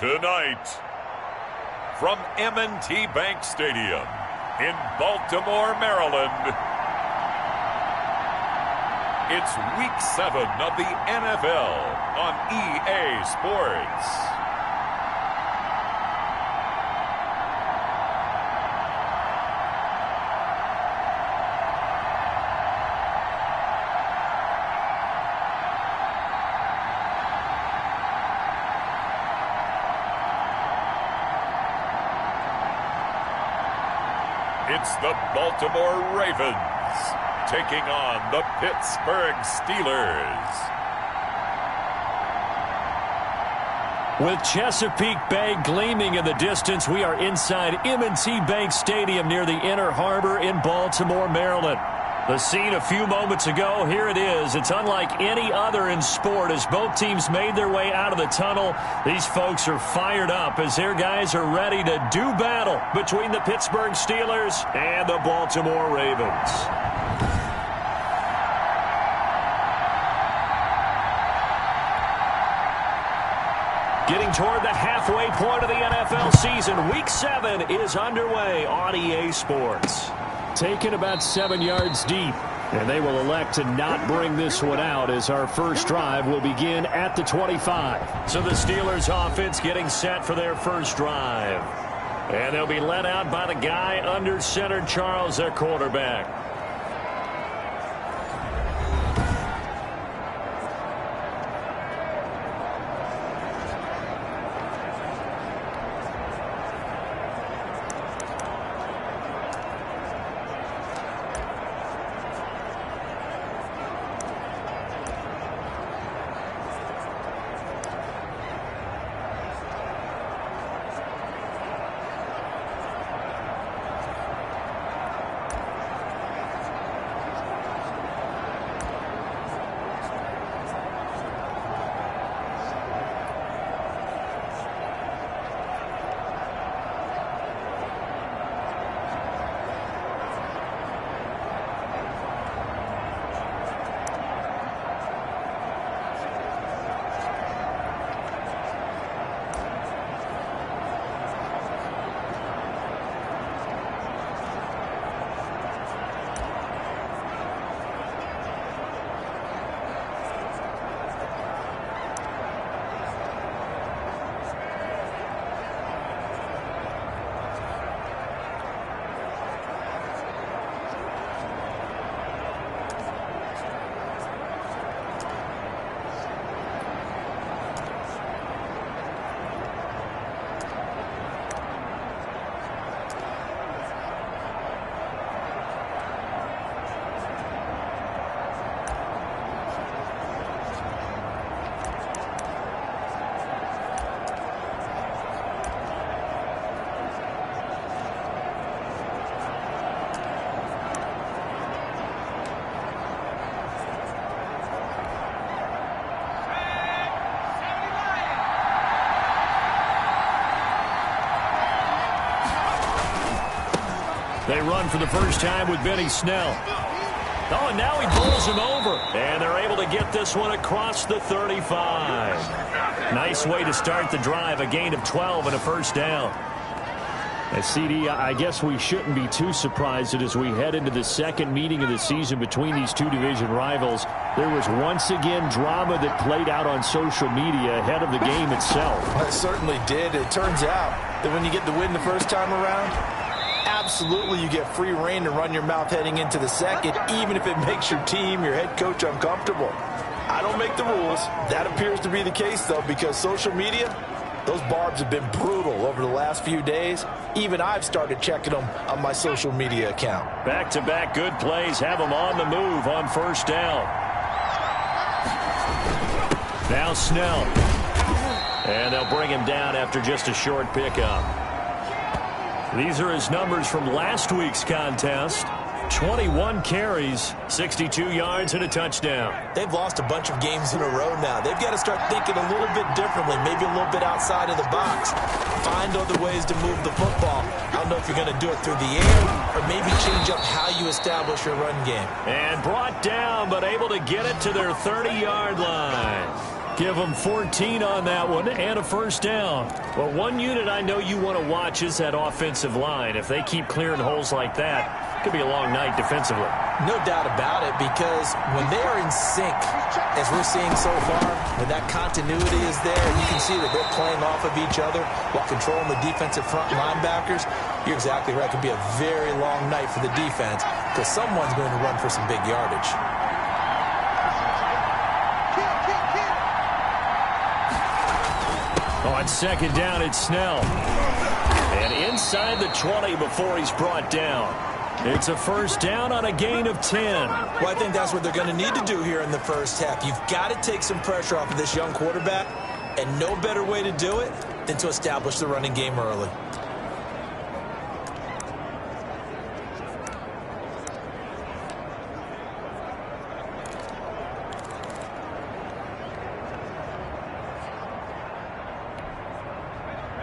Tonight, from M&T Bank Stadium in Baltimore, Maryland, it's Week 7 of the NFL on EA Sports. It's the Baltimore Ravens taking on the Pittsburgh Steelers. With Chesapeake Bay gleaming in the distance, we are inside M&T Bank Stadium near the Inner Harbor in Baltimore, Maryland. The scene a few moments ago, here it is. It's unlike any other in sport as both teams made their way out of the tunnel. These folks are fired up as their guys are ready to do battle between the Pittsburgh Steelers and the Baltimore Ravens. Getting toward the halfway point of the NFL season, Week 7 is underway on EA Sports. Taken about 7 yards deep, and they will elect to not bring this one out as our first drive will begin at the 25. So the Steelers offense getting set for their first drive. And they'll be led out by the guy under center, Charles, their quarterback. They run for the first time with Benny Snell. Oh, and now he bowls him over. And they're able to get this one across the 35. Nice way to start the drive, a gain of 12 and a first down. And CD, I guess we shouldn't be too surprised that as we head into the second meeting of the season between these two division rivals, there was once again drama that played out on social media ahead of the game itself. Well, it certainly did. It turns out that when you get the win the first time around, absolutely you get free reign to run your mouth heading into the second, even if it makes your team, your head coach uncomfortable. I don't make the rules. That appears to be the case, though, because social media, those barbs have been brutal over the last few days. Even I've started checking them on my social media account. Back-to-back good plays have them on the move on first down. Now Snell. And they'll bring him down after just a short pickup. These are his numbers from last week's contest. 21 carries, 62 yards, and a touchdown. They've lost a bunch of games in a row now. They've got to start thinking a little bit differently, maybe a little bit outside of the box. Find other ways to move the football. I don't know if you're going to do it through the air or maybe change up how you establish your run game. And brought down, but able to get it to their 30-yard line. Give them 14 on that one and a first down. Well, one unit I know you want to watch is that offensive line. If they keep clearing holes like that, it could be a long night defensively. No doubt about it, because when they are in sync, as we're seeing so far, when that continuity is there, you can see that they're playing off of each other while controlling the defensive front linebackers. You're exactly right. It could be a very long night for the defense because someone's going to run for some big yardage. On second down, it's Snell. And inside the 20 before he's brought down. It's a first down on a gain of 10. Well, I think that's what they're going to need to do here in the first half. You've got to take some pressure off of this young quarterback, and no better way to do it than to establish the running game early.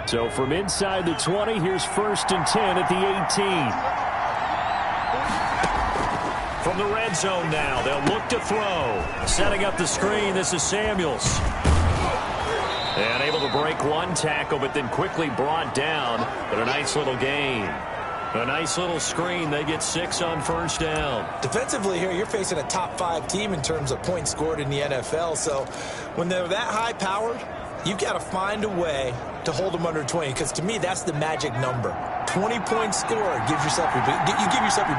So from inside the 20, here's first and 10 at the 18. From the red zone now, they'll look to throw. Setting up the screen, this is Samuels. And able to break one tackle, but then quickly brought down. But a nice little gain. A nice little screen. They get 6 on first down. Defensively here, you're facing a top-5 team in terms of points scored in the NFL. So when they're that high-powered, you've got to find a way to hold them under 20, because to me, that's the magic number. 20 points scored gives yourself your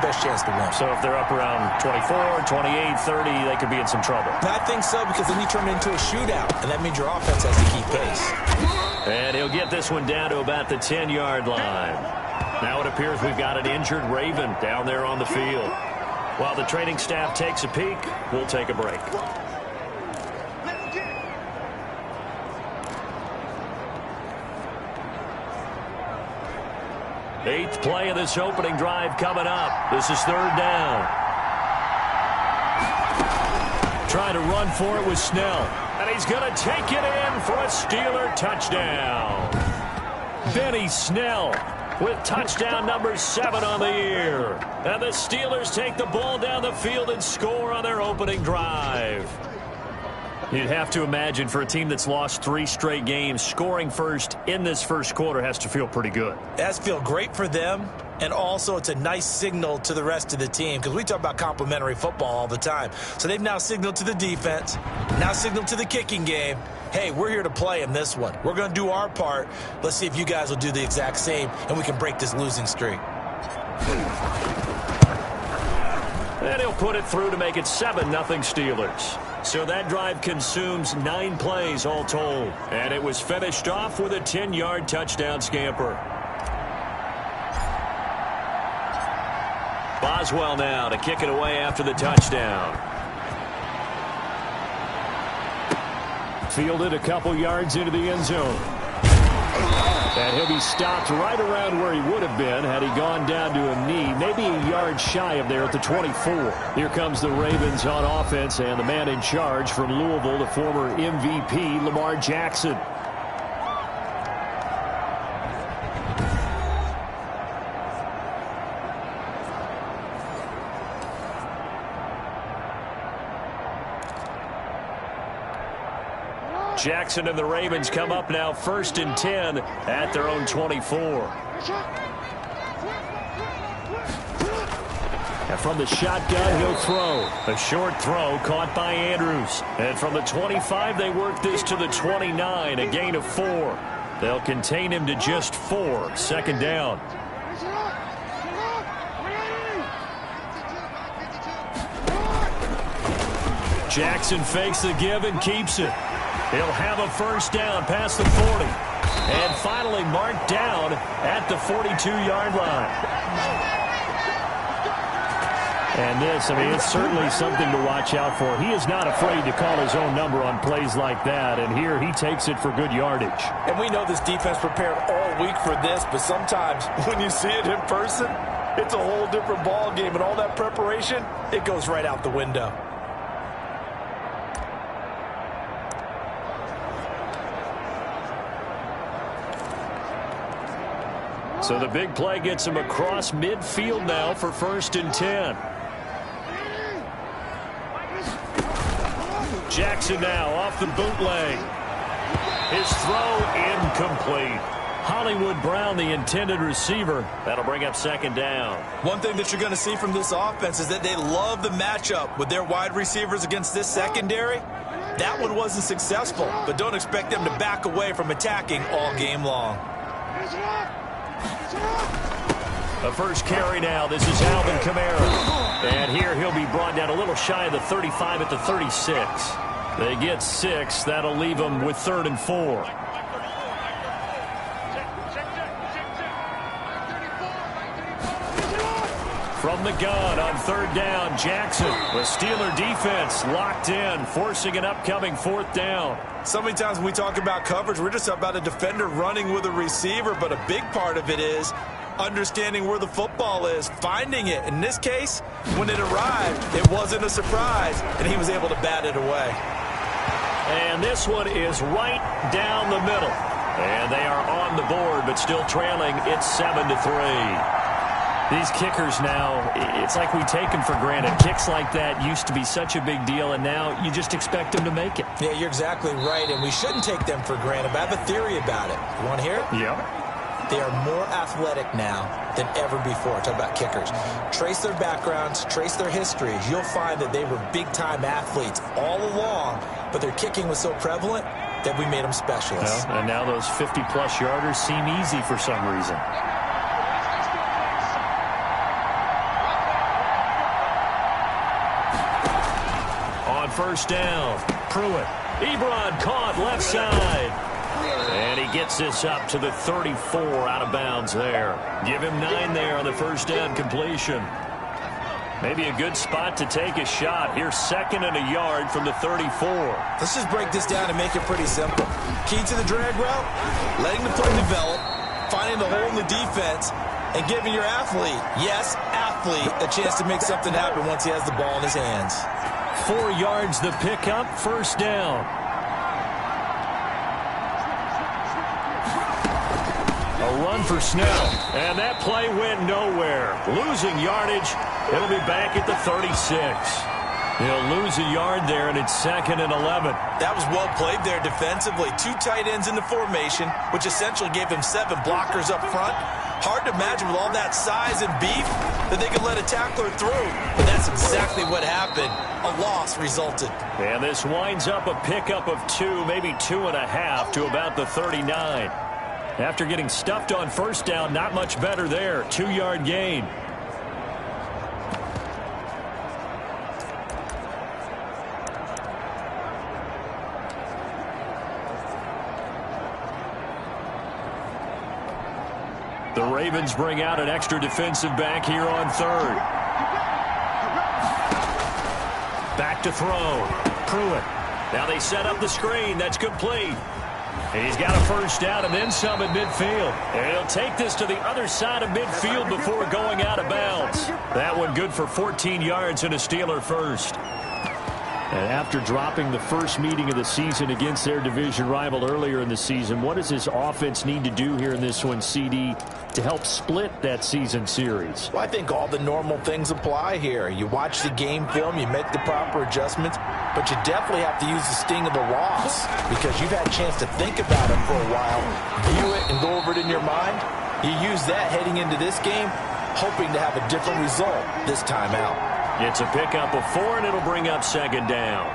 best chance to win. So if they're up around 24, 28, 30, they could be in some trouble. I think so, because then you turn it into a shootout, and that means your offense has to keep pace. And he'll get this one down to about the 10-yard line. Now it appears we've got an injured Raven down there on the field. While the training staff takes a peek, we'll take a break. Eighth play of this opening drive coming up. This is third down. Trying to run for it with Snell. And he's going to take it in for a Steeler touchdown. Benny Snell with touchdown number 7 on the year. And the Steelers take the ball down the field and score on their opening drive. You'd have to imagine for a team that's lost 3 straight games, scoring first in this first quarter has to feel pretty good. It has to feel great for them, and also it's a nice signal to the rest of the team, because we talk about complimentary football all the time. So they've now signaled to the defense, now signaled to the kicking game, hey, we're here to play in this one. We're going to do our part. Let's see if you guys will do the exact same, and we can break this losing streak. And he'll put it through to make it 7-0 Steelers. So that drive consumes 9 plays all told. And it was finished off with a 10-yard touchdown scamper. Boswell now to kick it away after the touchdown. Fielded a couple yards into the end zone. And he'll be stopped right around where he would have been had he gone down to a knee, maybe a yard shy of there at the 24. Here comes the Ravens on offense, and the man in charge from Louisville, the former MVP, Lamar Jackson. Jackson and the Ravens come up now first and 10 at their own 24. And from the shotgun, he'll throw. A short throw caught by Andrews. And from the 25, they work this to the 29, a gain of 4. They'll contain him to just 4. Second down. Jackson fakes the give and keeps it. He'll have a first down past the 40. And finally marked down at the 42-yard line. And this, it's certainly something to watch out for. He is not afraid to call his own number on plays like that. And here he takes it for good yardage. And we know this defense prepared all week for this, but sometimes when you see it in person, it's a whole different ball game. And all that preparation, it goes right out the window. So the big play gets him across midfield now for first and 10. Jackson now off the bootleg. His throw incomplete. Hollywood Brown, the intended receiver. That'll bring up second down. One thing that you're going to see from this offense is that they love the matchup with their wide receivers against this secondary. That one wasn't successful, but don't expect them to back away from attacking all game long. The first carry now. This is Alvin Kamara. And here he'll be brought down a little shy of the 35 at the 36. They get 6. That'll leave them with 3rd and 4. From the gun on 3rd down, Jackson. The Steeler defense locked in, forcing an upcoming 4th down. So many times when we talk about coverage, we're just about a defender running with a receiver, but a big part of it is understanding where the football is, finding it. In this case, when it arrived, it wasn't a surprise, and he was able to bat it away. And this one is right down the middle. And they are on the board, but still trailing. It's 7-3. These kickers now, it's like we take them for granted. Kicks like that used to be such a big deal, and now you just expect them to make it. Yeah, you're exactly right, and we shouldn't take them for granted. But I have a theory about it. You want to hear it? Yeah. They are more athletic now than ever before. Talk about kickers. Trace their backgrounds, trace their histories. You'll find that they were big-time athletes all along, but their kicking was so prevalent that we made them specialists. Well, and now those 50-plus yarders seem easy for some reason. On 1st down, Pruitt. Ebron caught left side. And he gets this up to the 34 out of bounds there. Give him 9 there on the 1st down completion. Maybe a good spot to take a shot. Here's 2nd and a yard from the 34. Let's just break this down and make it pretty simple. Key to the drag route, letting the play develop, finding the hole in the defense, and giving your athlete, yes, athlete, a chance to make something happen once he has the ball in his hands. 4 yards the pickup, 1st down. A run for Snell, and that play went nowhere. Losing yardage, it'll be back at the 36. He'll lose a yard there, and it's 2nd and 11. That was well played there defensively. 2 tight ends in the formation, which essentially gave him 7 blockers up front. Hard to imagine with all that size and beef that they could let a tackler through. But that's exactly what happened. A loss resulted. And this winds up a pickup of 2, maybe 2.5 to about the 39. After getting stuffed on 1st down, not much better there. 2-yard gain. The Ravens bring out an extra defensive back here on 3rd. Back to throw. Pruitt. Now they set up the screen. That's complete. And he's got a 1st down and then some at midfield. And he'll take this to the other side of midfield before going out of bounds. That one good for 14 yards and a Steeler first. And after dropping the first meeting of the season against their division rival earlier in the season, what does this offense need to do here in this one, CD, to help split that season series? Well, I think all the normal things apply here. You watch the game film, you make the proper adjustments, but you definitely have to use the sting of the loss because you've had a chance to think about it for a while, view it, and go over it in your mind. You use that heading into this game, hoping to have a different result this time out. It's a pickup of 4, and it'll bring up 2nd down.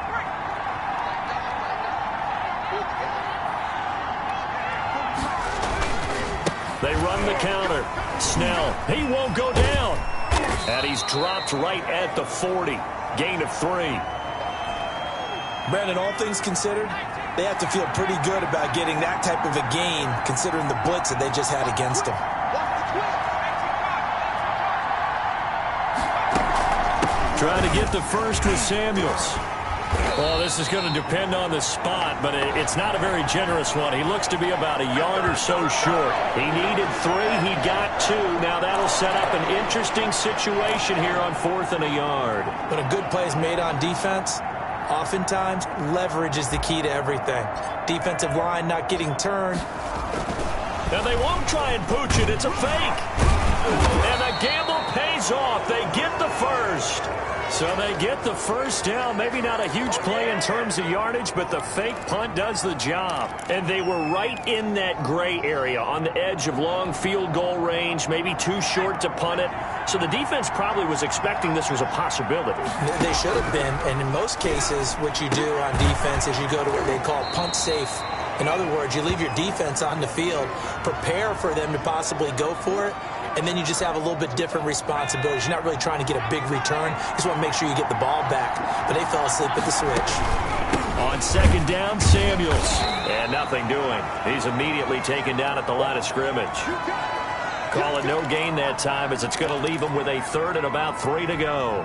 They run the counter. Snell, he won't go down. And he's dropped right at the 40. Gain of 3. Brandon, all things considered, they have to feel pretty good about getting that type of a gain considering the blitz that they just had against them. Trying to get the first with Samuels. Well, this is going to depend on the spot, but it's not a very generous one. He looks to be about a yard or so short. He needed 3. He got 2. Now that'll set up an interesting situation here on 4th and a yard. When a good play is made on defense, oftentimes leverage is the key to everything. Defensive line not getting turned. And they won't try and pooch it. It's a fake. And the gamble pays off. They get the first. So they get the first down. Maybe not a huge play in terms of yardage, but the fake punt does the job. And they were right in that gray area on the edge of long field goal range, maybe too short to punt it. So the defense probably was expecting this was a possibility. They should have been, and in most cases, what you do on defense is you go to what they call punt safe. In other words, you leave your defense on the field, prepare for them to possibly go for it, and then you just have a little bit different responsibilities. You're not really trying to get a big return. You just want to make sure you get the ball back. But they fell asleep at the switch. On second down, Samuels. And nothing doing. He's immediately taken down at the line of scrimmage. Call it no gain that time as it's going to leave him with a third and about 3 to go.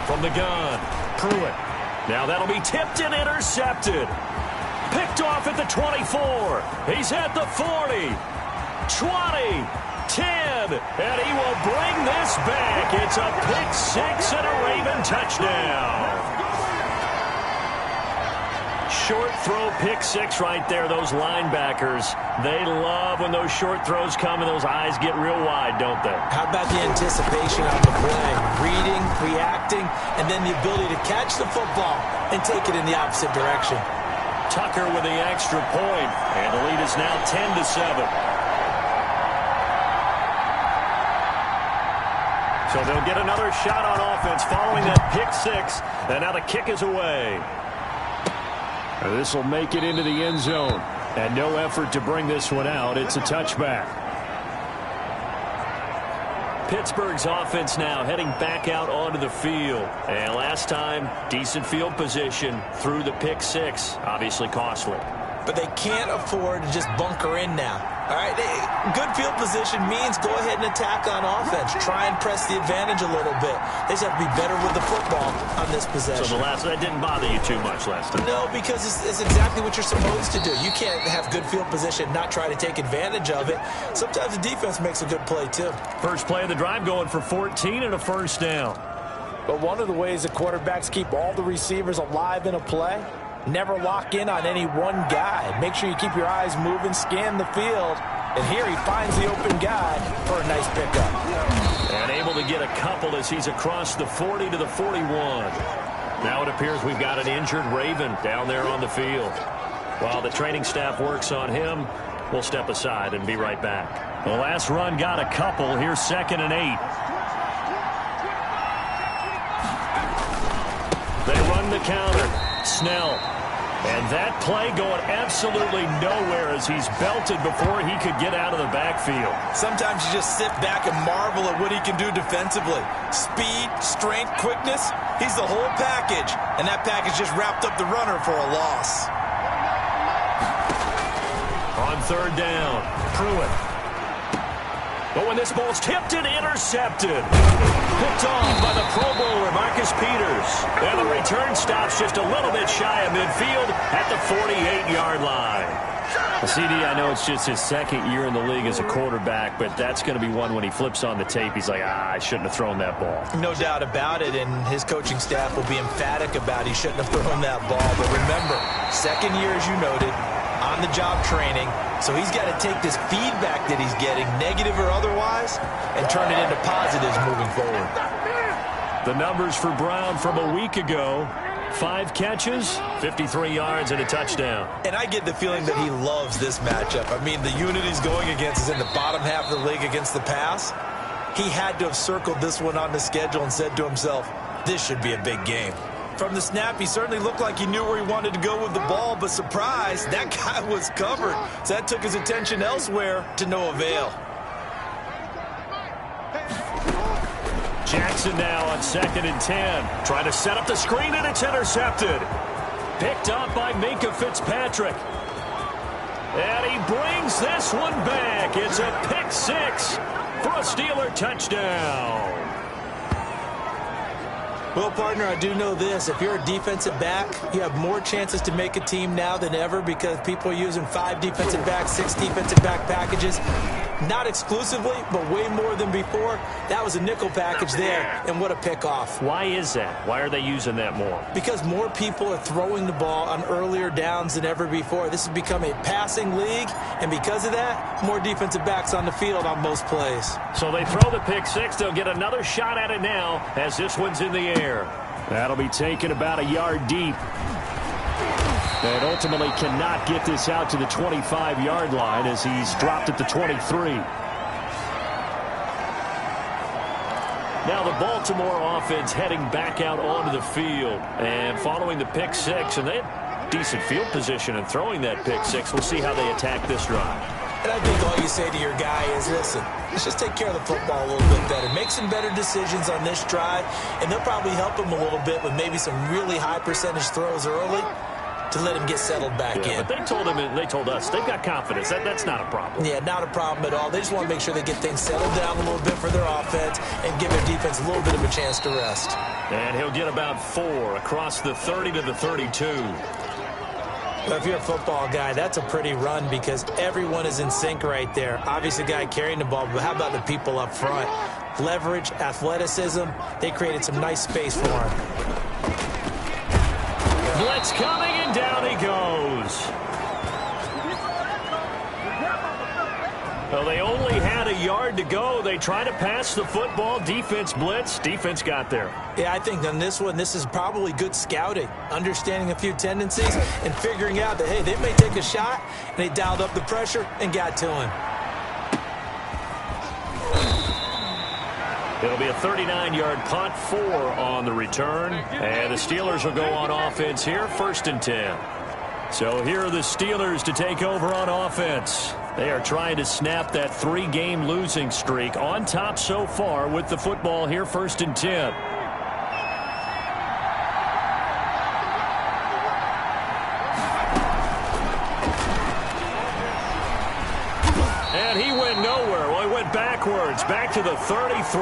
From the gun, Pruitt. Now that'll be tipped and intercepted. Picked off at the 24. He's at the 40. 20. 10. And he will bring this back. It's a pick six and a Raven touchdown. Short throw pick six right there. Those linebackers, they love when those short throws come and those eyes get real wide, don't they? How about the anticipation on the play? Reading, reacting, and then the ability to catch the football and take it in the opposite direction. Tucker with the extra point, and the lead is now 10-7. So they'll get another shot on offense following that pick six, and now the kick is away. This will make it into the end zone. And no effort to bring this one out. It's a touchback. Pittsburgh's offense now heading back out onto the field. And last time, decent field position through the pick six. Obviously costly. But they can't afford to just bunker in now. All right, good field position means go ahead and attack on offense. Try and press the advantage a little bit. They just have to be better with the football on this possession. So that didn't bother you too much last time? No, because it's exactly what you're supposed to do. You can't have good field position, not try to take advantage of it. Sometimes the defense makes a good play, too. First play of the drive going for 14 and a first down. But one of the ways that quarterbacks keep all the receivers alive in a play, never lock in on any one guy. Make sure you keep your eyes moving, scan the field. And here he finds the open guy for a nice pickup. And able to get a couple as he's across the 40 to the 41. Now it appears we've got an injured Raven down there on the field. While the training staff works on him, we'll step aside and be right back. The last run got a couple. Here's 2nd and 8. They run the counter. Snell. And that play going absolutely nowhere as he's belted before he could get out of the backfield. Sometimes you just sit back and marvel at what he can do defensively. Speed, strength, quickness, he's the whole package. And that package just wrapped up the runner for a loss. On 3rd down, Pruitt. But when this ball's tipped and intercepted. Picked off by the Pro Bowler, Marcus Peters. And the return stops just a little bit shy of midfield at the 48-yard line. Well, CD, I know it's just his 2nd year in the league as a quarterback, but that's going to be one when he flips on the tape, he's like, I shouldn't have thrown that ball. No doubt about it, and his coaching staff will be emphatic about he shouldn't have thrown that ball. But remember, 2nd year, as you noted, on-the-job training. So he's got to take this feedback that he's getting, negative or otherwise, and turn it into positives moving forward. The numbers for Brown from a week ago: 5 catches, 53 yards, and a touchdown. And I get the feeling that he loves this matchup. I mean, the unit he's going against is in the bottom half of the league against the pass. He had to have circled this one on the schedule and said to himself, this should be a big game. From the snap, he certainly looked like he knew where he wanted to go with the ball, but surprise, that guy was covered. So that took his attention elsewhere to no avail. Jackson now on 2nd and 10. Trying to set up the screen, and it's intercepted. Picked up by Minkah Fitzpatrick. And he brings this one back. It's a pick six for a Steeler touchdown. Well, partner, I do know this. If you're a defensive back, you have more chances to make a team now than ever because people are using 5 defensive backs, 6 defensive back packages. Not exclusively, but way more than before. That was a nickel package there, and what a pickoff. Why is that? Why are they using that more? Because more people are throwing the ball on earlier downs than ever before. This has become a passing league, and because of that, more defensive backs on the field on most plays. So they throw the pick six. They'll get another shot at it now as this one's in the air. That'll be taken about a yard deep. And ultimately cannot get this out to the 25-yard line as he's dropped at the 23. Now the Baltimore offense heading back out onto the field and following the pick six, and they had decent field position and throwing that pick six. We'll see how they attack this drive. And I think all you say to your guy is, listen, let's just take care of the football a little bit better. Make some better decisions on this drive, and they'll probably help him a little bit with maybe some really high percentage throws early to let him get settled back in. But they told us they've got confidence. That's not a problem. Yeah, not a problem at all. They just want to make sure they get things settled down a little bit for their offense and give their defense a little bit of a chance to rest. And he'll get about 4 across the 30 to the 32. Well, if you're a football guy, that's a pretty run because everyone is in sync right there. Obviously, the guy carrying the ball, but how about the people up front? Leverage, athleticism, they created some nice space for him. Blitz coming, and down he goes. Well, they only had a yard to go. They try to pass the football. Defense blitz. Defense got there. Yeah, I think on this one, this is probably good scouting, understanding a few tendencies and figuring out that, hey, they may take a shot, and they dialed up the pressure and got to him. It'll be a 39-yard punt, 4 on the return. And the Steelers will go on offense here, 1st and 10. So here are the Steelers to take over on offense. They are trying to snap that 3-game losing streak on top so far with the football here, 1st and 10. And he went nowhere. Well, he went backwards, back to the 33.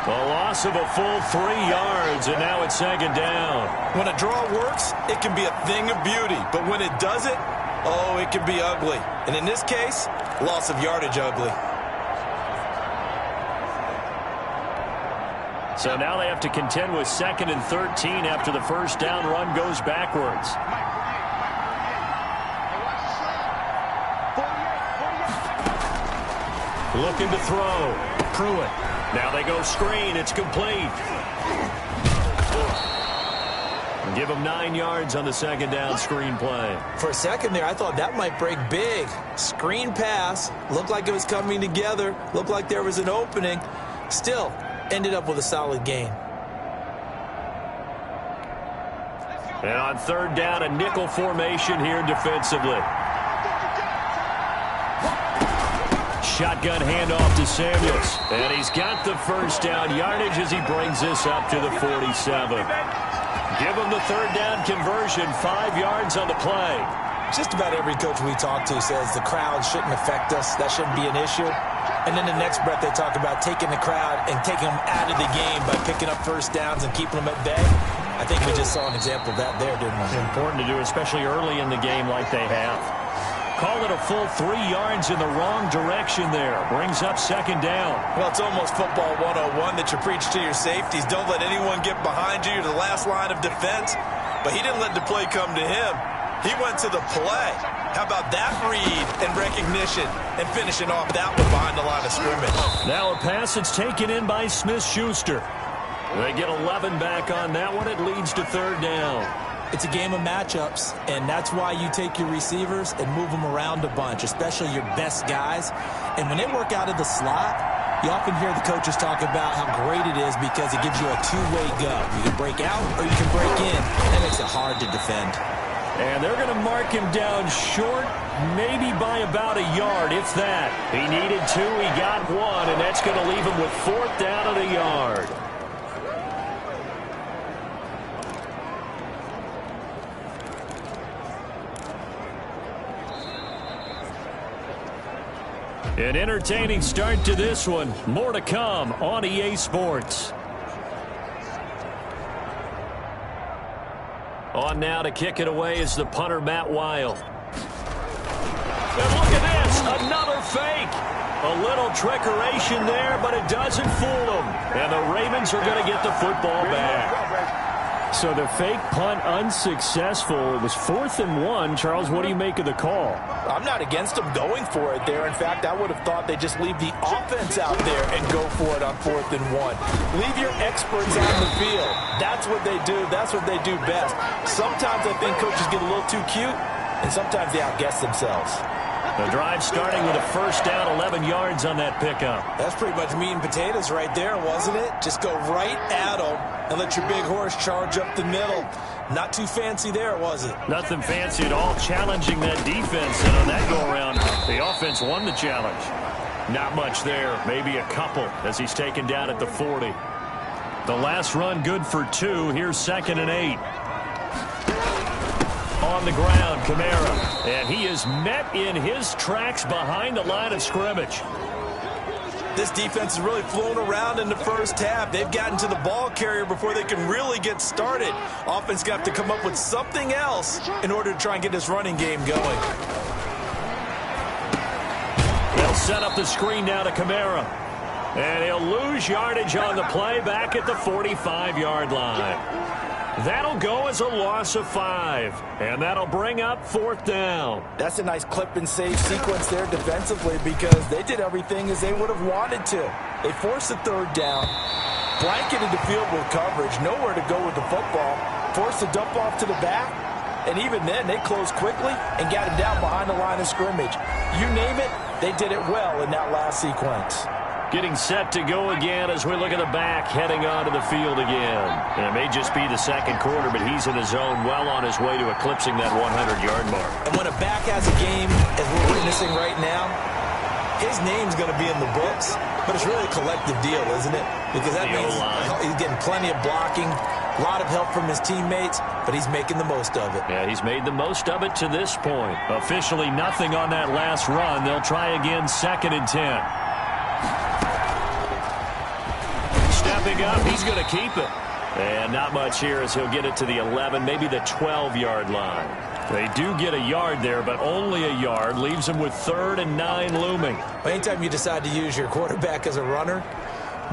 A loss of a full 3 yards, and now it's 2nd down. When a draw works, it can be a thing of beauty. But when it doesn't, oh, it can be ugly. And in this case, loss of yardage ugly. So now they have to contend with 2nd and 13 after the first down run goes backwards. Looking to throw. Pruitt. Now they go screen. It's complete. Give him 9 yards on the 2nd down screen play. For a second there, I thought that might break big. Screen pass. Looked like it was coming together. Looked like there was an opening. Still, ended up with a solid gain. And on 3rd down, a nickel formation here defensively. Shotgun handoff to Samuels. And he's got the first down yardage as he brings this up to the 47. Give him the 3rd down conversion, 5 yards on the play. Just about every coach we talk to says the crowd shouldn't affect us. That shouldn't be an issue. And then the next breath they talk about taking the crowd and taking them out of the game by picking up first downs and keeping them at bay. I think we just saw an example of that there, didn't we? It's important to do, especially early in the game like they have. Call it a full 3 yards in the wrong direction there. Brings up 2nd down. Well, it's almost football 101 that you preach to your safeties. Don't let anyone get behind you. You're the last line of defense. But he didn't let the play come to him. He went to the play. How about that read and recognition and finishing off that one behind the line of scrimmage? Now a pass that's taken in by Smith-Schuster. They get 11 back on that one. It leads to 3rd down. It's a game of matchups, and that's why you take your receivers and move them around a bunch, especially your best guys. And when they work out of the slot, you often hear the coaches talk about how great it is because it gives you a two-way go. You can break out or you can break in. That makes it hard to defend. And they're going to mark him down short, maybe by about a yard, if that. He needed 2, he got 1, and that's going to leave him with 4th down and a yard. An entertaining start to this one. More to come on EA Sports. On now to kick it away is the punter, Matt Weil. And look at this. Another fake. A little trickeration there, but it doesn't fool them. And the Ravens are going to get the football back. So the fake punt unsuccessful. It was 4th and 1. Charles, what do you make of the call? I'm not against them going for it there. In fact, I would have thought they just leave the offense out there and go for it on 4th and 1. Leave your experts on the field. That's what they do. That's what they do best. Sometimes I think coaches get a little too cute, and sometimes they outguess themselves. The drive starting with a first down, 11 yards on that pickup. That's pretty much meat and potatoes right there, wasn't it? Just go right at them and let your big horse charge up the middle. Not too fancy there, was it? Nothing fancy at all, challenging that defense. And on that go-around, the offense won the challenge. Not much there, maybe a couple as he's taken down at the 40. The last run good for 2. Here's 2nd and 8. On the ground, Kamara. And he is met in his tracks behind the line of scrimmage. This defense has really flown around in the first half. They've gotten to the ball carrier before they can really get started. Offense got to come up with something else in order to try and get this running game going. They'll set up the screen now to Kamara. And he'll lose yardage on the play back at the 45-yard line. That'll go as a loss of 5. And that'll bring up 4th down. That's a nice clip and save sequence there defensively because they did everything as they would have wanted to. They forced the 3rd down, blanketed the field with coverage, nowhere to go with the football, forced the dump off to the back, and even then they closed quickly and got him down behind the line of scrimmage. You name it, they did it well in that last sequence. Getting set to go again as we look at the back heading onto the field again. And it may just be the second quarter, but he's in his zone well on his way to eclipsing that 100-yard mark. And when a back has a game, as we're witnessing right now, his name's going to be in the books, but it's really a collective deal, isn't it? Because that means he's getting plenty of blocking, a lot of help from his teammates, but he's making the most of it. Yeah, he's made the most of it to this point. Officially nothing on that last run. They'll try again 2nd and 10. Stepping up, he's going to keep it. And not much here as he'll get it to the 11, maybe the 12-yard line. They do get a yard there, but only a yard. Leaves them with 3rd and 9 looming. Anytime you decide to use your quarterback as a runner,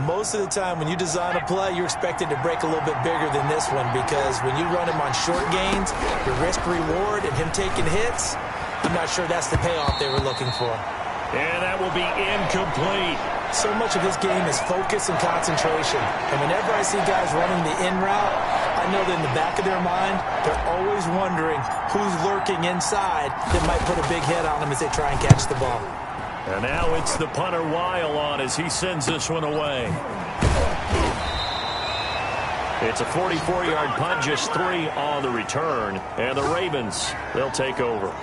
most of the time when you design a play, you're expected to break a little bit bigger than this one because when you run him on short gains, your risk-reward and him taking hits, I'm not sure that's the payoff they were looking for. And that will be incomplete. So much of his game is focus and concentration. And whenever I see guys running the in route, I know that in the back of their mind, they're always wondering who's lurking inside that might put a big hit on them as they try and catch the ball. And now it's the punter Weil on as he sends this one away. It's a 44-yard punt, just 3 on the return. And the Ravens, they'll take over.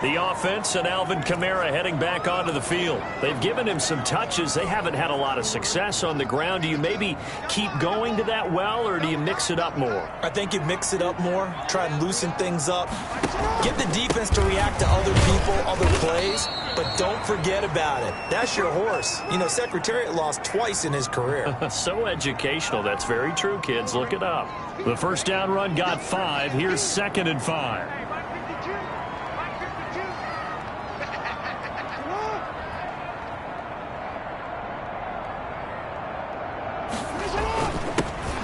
The offense and Alvin Kamara heading back onto the field. They've given him some touches. They haven't had a lot of success on the ground. Do you maybe keep going to that well, or do you mix it up more? I think you mix it up more, try and loosen things up. Get the defense to react to other people, other plays, but don't forget about it. That's your horse. You know, Secretariat lost twice in his career. So educational. That's very true, kids. Look it up. The first down run got 5. Here's 2nd and 5.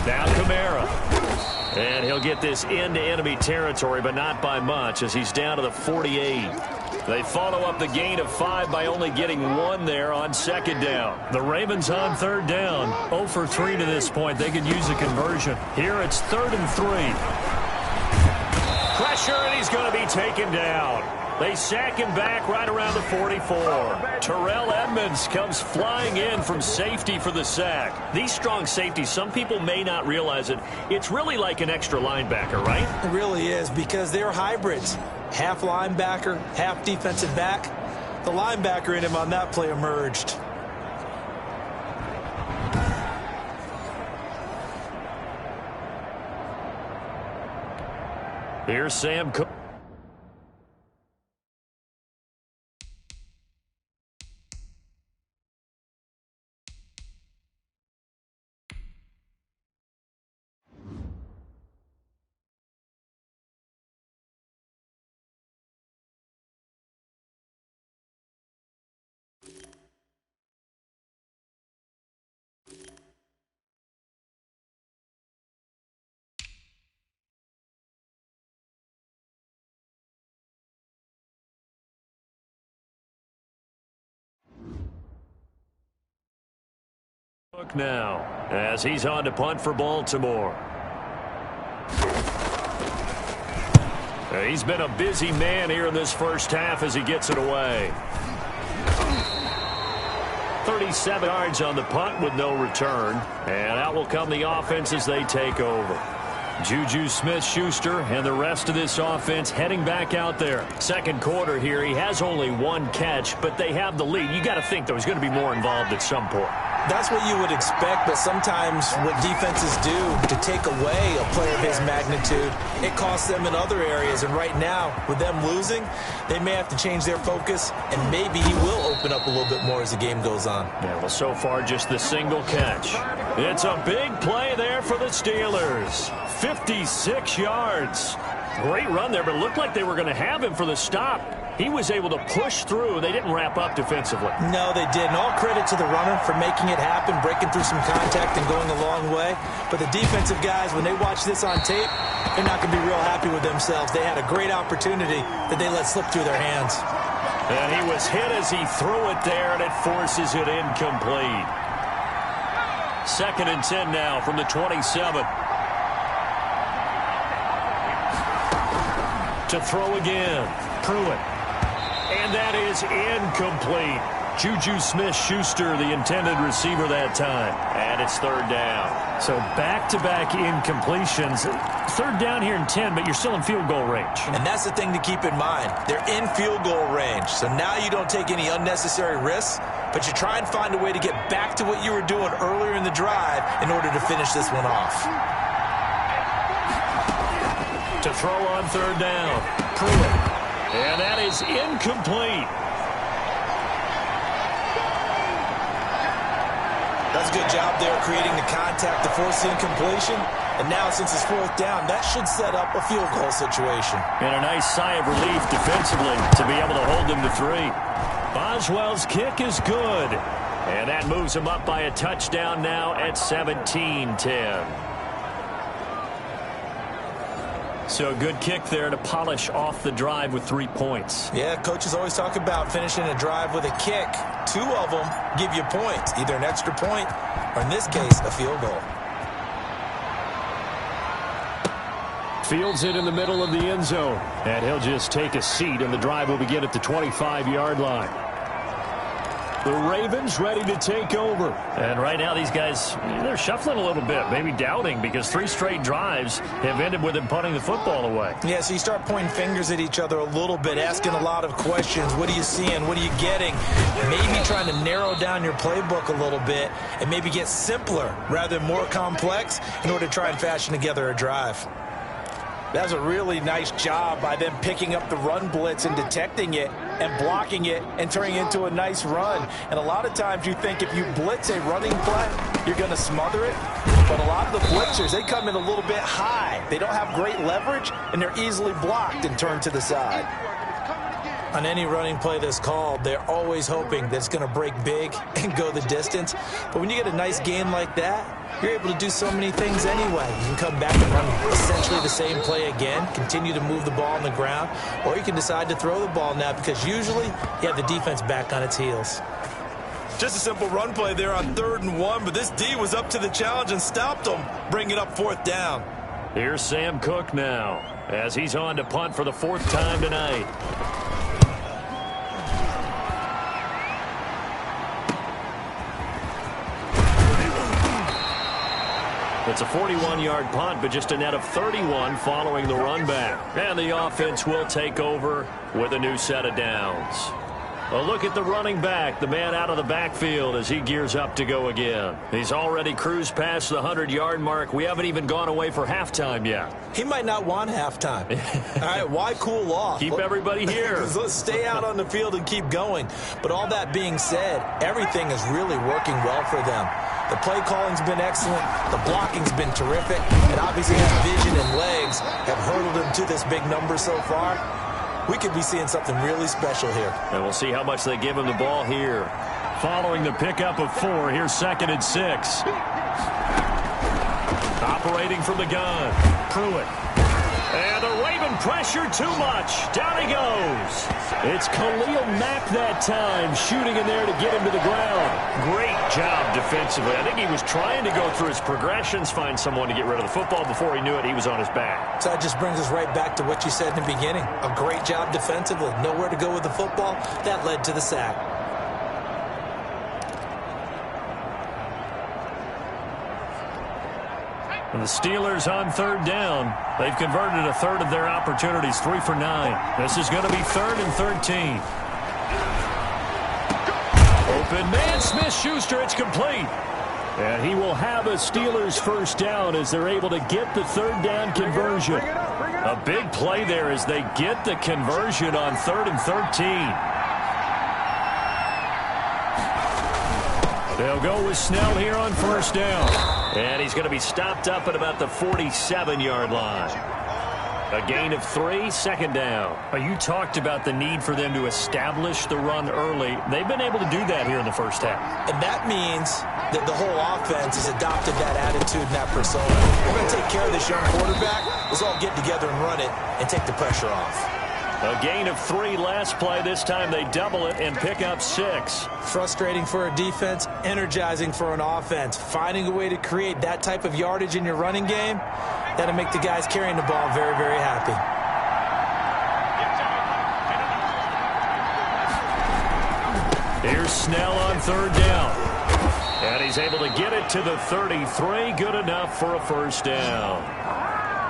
Now Kamara. And he'll get this into enemy territory, but not by much as he's down to the 48. They follow up the gain of 5 by only getting 1 there on 2nd down. The Ravens on 3rd down. 0 for 3 to this point. They could use a conversion. Here it's 3rd and 3. Pressure, and he's going to be taken down. They sack him back right around the 44. Terrell Edmonds comes flying in from safety for the sack. These strong safeties, some people may not realize it. It's really like an extra linebacker, right? It really is because they're hybrids. Half linebacker, half defensive back. The linebacker in him on that play emerged. Here's Sam Cook. Cook now as he's on to punt for Baltimore. He's been a busy man here in this first half as he gets it away. 37 yards on the punt with no return. And out will come the offense as they take over. Juju Smith-Schuster and the rest of this offense heading back out there. Second quarter here, he has only one catch, but they have the lead. You got to think, though, he's going to be more involved at some point. That's what you would expect, but sometimes what defenses do to take away a player of his magnitude, it costs them in other areas. And right now, with them losing, they may have to change their focus, and maybe he will open up a little bit more as the game goes on. Yeah, well, so far, just the single catch. It's a big play there for the Steelers. 56 yards. Great run there, but it looked like they were going to have him for the stop. He was able to push through. They didn't wrap up defensively. No, they didn't. All credit to the runner for making it happen, breaking through some contact and going a long way. But the defensive guys, when they watch this on tape, they're not going to be real happy with themselves. They had a great opportunity that they let slip through their hands. And he was hit as he threw it there, and it forces it incomplete. 2nd and 10 now from the 27. To throw again. Pruitt. And that is incomplete. Juju Smith-Schuster, the intended receiver that time. And it's 3rd down. So back-to-back incompletions. 3rd down here in 10, but you're still in field goal range. And that's the thing to keep in mind. They're in field goal range. So now you don't take any unnecessary risks, but you try and find a way to get back to what you were doing earlier in the drive in order to finish this one off. To throw on 3rd down. Pruitt. And that is incomplete. That's a good job there creating the contact to force the incompletion. And now since it's 4th down, that should set up a field goal situation. And a nice sigh of relief defensively to be able to hold them to 3. Boswell's kick is good. And that moves him up by a touchdown now at 17-10. So a good kick there to polish off the drive with 3 points. Yeah, coaches always talk about finishing a drive with a kick. 2 of them give you points, either an extra point or, in this case, a field goal. Fields it in the middle of the end zone. And he'll just take a seat, and the drive will begin at the 25-yard line. The Ravens ready to take over. And right now these guys, they're shuffling a little bit, maybe doubting, because 3 straight drives have ended with them punting the football away. Yeah, so you start pointing fingers at each other a little bit, asking a lot of questions. What are you seeing? What are you getting? Maybe trying to narrow down your playbook a little bit and maybe get simpler rather than more complex in order to try and fashion together a drive. That was a really nice job by them picking up the run blitz and detecting it and blocking it and turning it into a nice run. And a lot of times you think if you blitz a running play, you're going to smother it. But a lot of the blitzers, they come in a little bit high. They don't have great leverage, and they're easily blocked and turned to the side. On any running play that's called, they're always hoping that it's going to break big and go the distance. But when you get a nice gain like that, you're able to do so many things anyway. You can come back and run essentially the same play again, continue to move the ball on the ground, or you can decide to throw the ball now because usually you have the defense back on its heels. Just a simple run play there on 3rd and 1, but this D was up to the challenge and stopped them, bringing up 4th down. Here's Sam Cook now as he's on to punt for the 4th time tonight. It's a 41-yard punt, but just a net of 31 following the run back. And the offense will take over with a new set of downs. A look at the running back, the man out of the backfield as he gears up to go again. He's already cruised past the 100-yard mark. We haven't even gone away for halftime yet. He might not want halftime. All right, why cool off? Keep everybody here. Let's stay out on the field and keep going. But all that being said, everything is really working well for them. The play calling's been excellent. The blocking's been terrific. And obviously his vision and legs have hurdled him to this big number so far. We could be seeing something really special here. And we'll see how much they give him the ball here. Following the pickup of 4, here's 2nd and 6. Operating from the gun. Pruitt. And the Ravens pressure too much. Down he goes. It's Khalil Mack that time, shooting in there to get him to the ground. Great job defensively. I think he was trying to go through his progressions, find someone to get rid of the football. Before he knew it, he was on his back. So that just brings us right back to what you said in the beginning. A great job defensively. Nowhere to go with the football. That led to the sack. And the Steelers on third down. They've converted a third of their opportunities, 3 for 9. This is going to be 3rd and 13. Open man, Smith-Schuster, it's complete. And he will have a Steelers first down as they're able to get the third down conversion. A big play there as they get the conversion on 3rd and 13. They'll go with Snell here on first down. And he's going to be stopped up at about the 47-yard line. A gain of 3, second down. You talked about the need for them to establish the run early. They've been able to do that here in the first half. And that means that the whole offense has adopted that attitude and that persona. We're going to take care of this young quarterback. Let's all get together and run it and take the pressure off. A gain of 3 last play. This time they double it and pick up 6. Frustrating for a defense, energizing for an offense. Finding a way to create that type of yardage in your running game, that'll make the guys carrying the ball very, very happy. Here's Snell on third down. And he's able to get it to the 33. Good enough for a first down.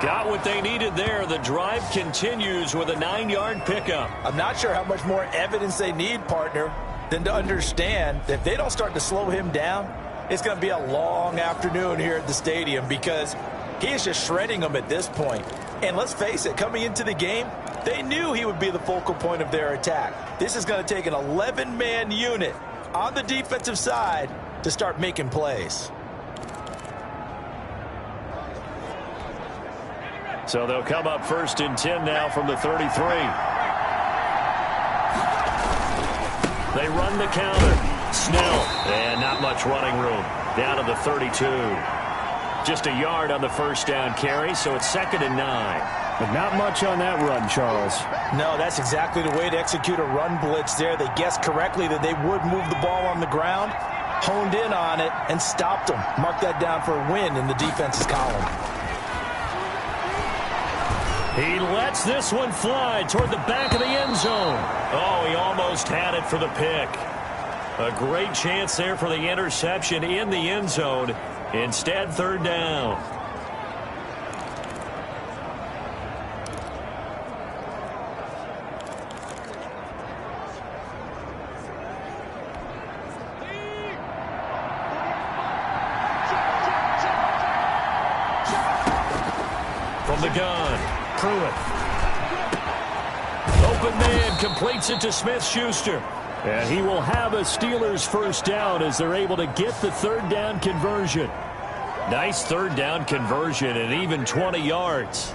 Got what they needed there. The drive continues with a 9-yard pickup. I'm not sure how much more evidence they need, partner, than to understand that if they don't start to slow him down, it's going to be a long afternoon here at the stadium because he is just shredding them at this point. And let's face it, coming into the game, they knew he would be the focal point of their attack. This is going to take an 11-man unit on the defensive side to start making plays. So they'll come up 1st and 10 now from the 33. They run the counter. Snell, and not much running room. Down to the 32. Just a yard on the first down carry, so it's 2nd and 9. But not much on that run, Charles. No, that's exactly the way to execute a run blitz there. They guessed correctly that they would move the ball on the ground, honed in on it, and stopped them. Mark that down for a win in the defense's column. He lets this one fly toward the back of the end zone. Oh, he almost had it for the pick. A great chance there for the interception in the end zone. Instead, 3rd down. From the gun, Pruitt. Open man completes it to Smith-Schuster. And he will have a Steelers first down as they're able to get the third down conversion. Nice third down conversion and even 20 yards.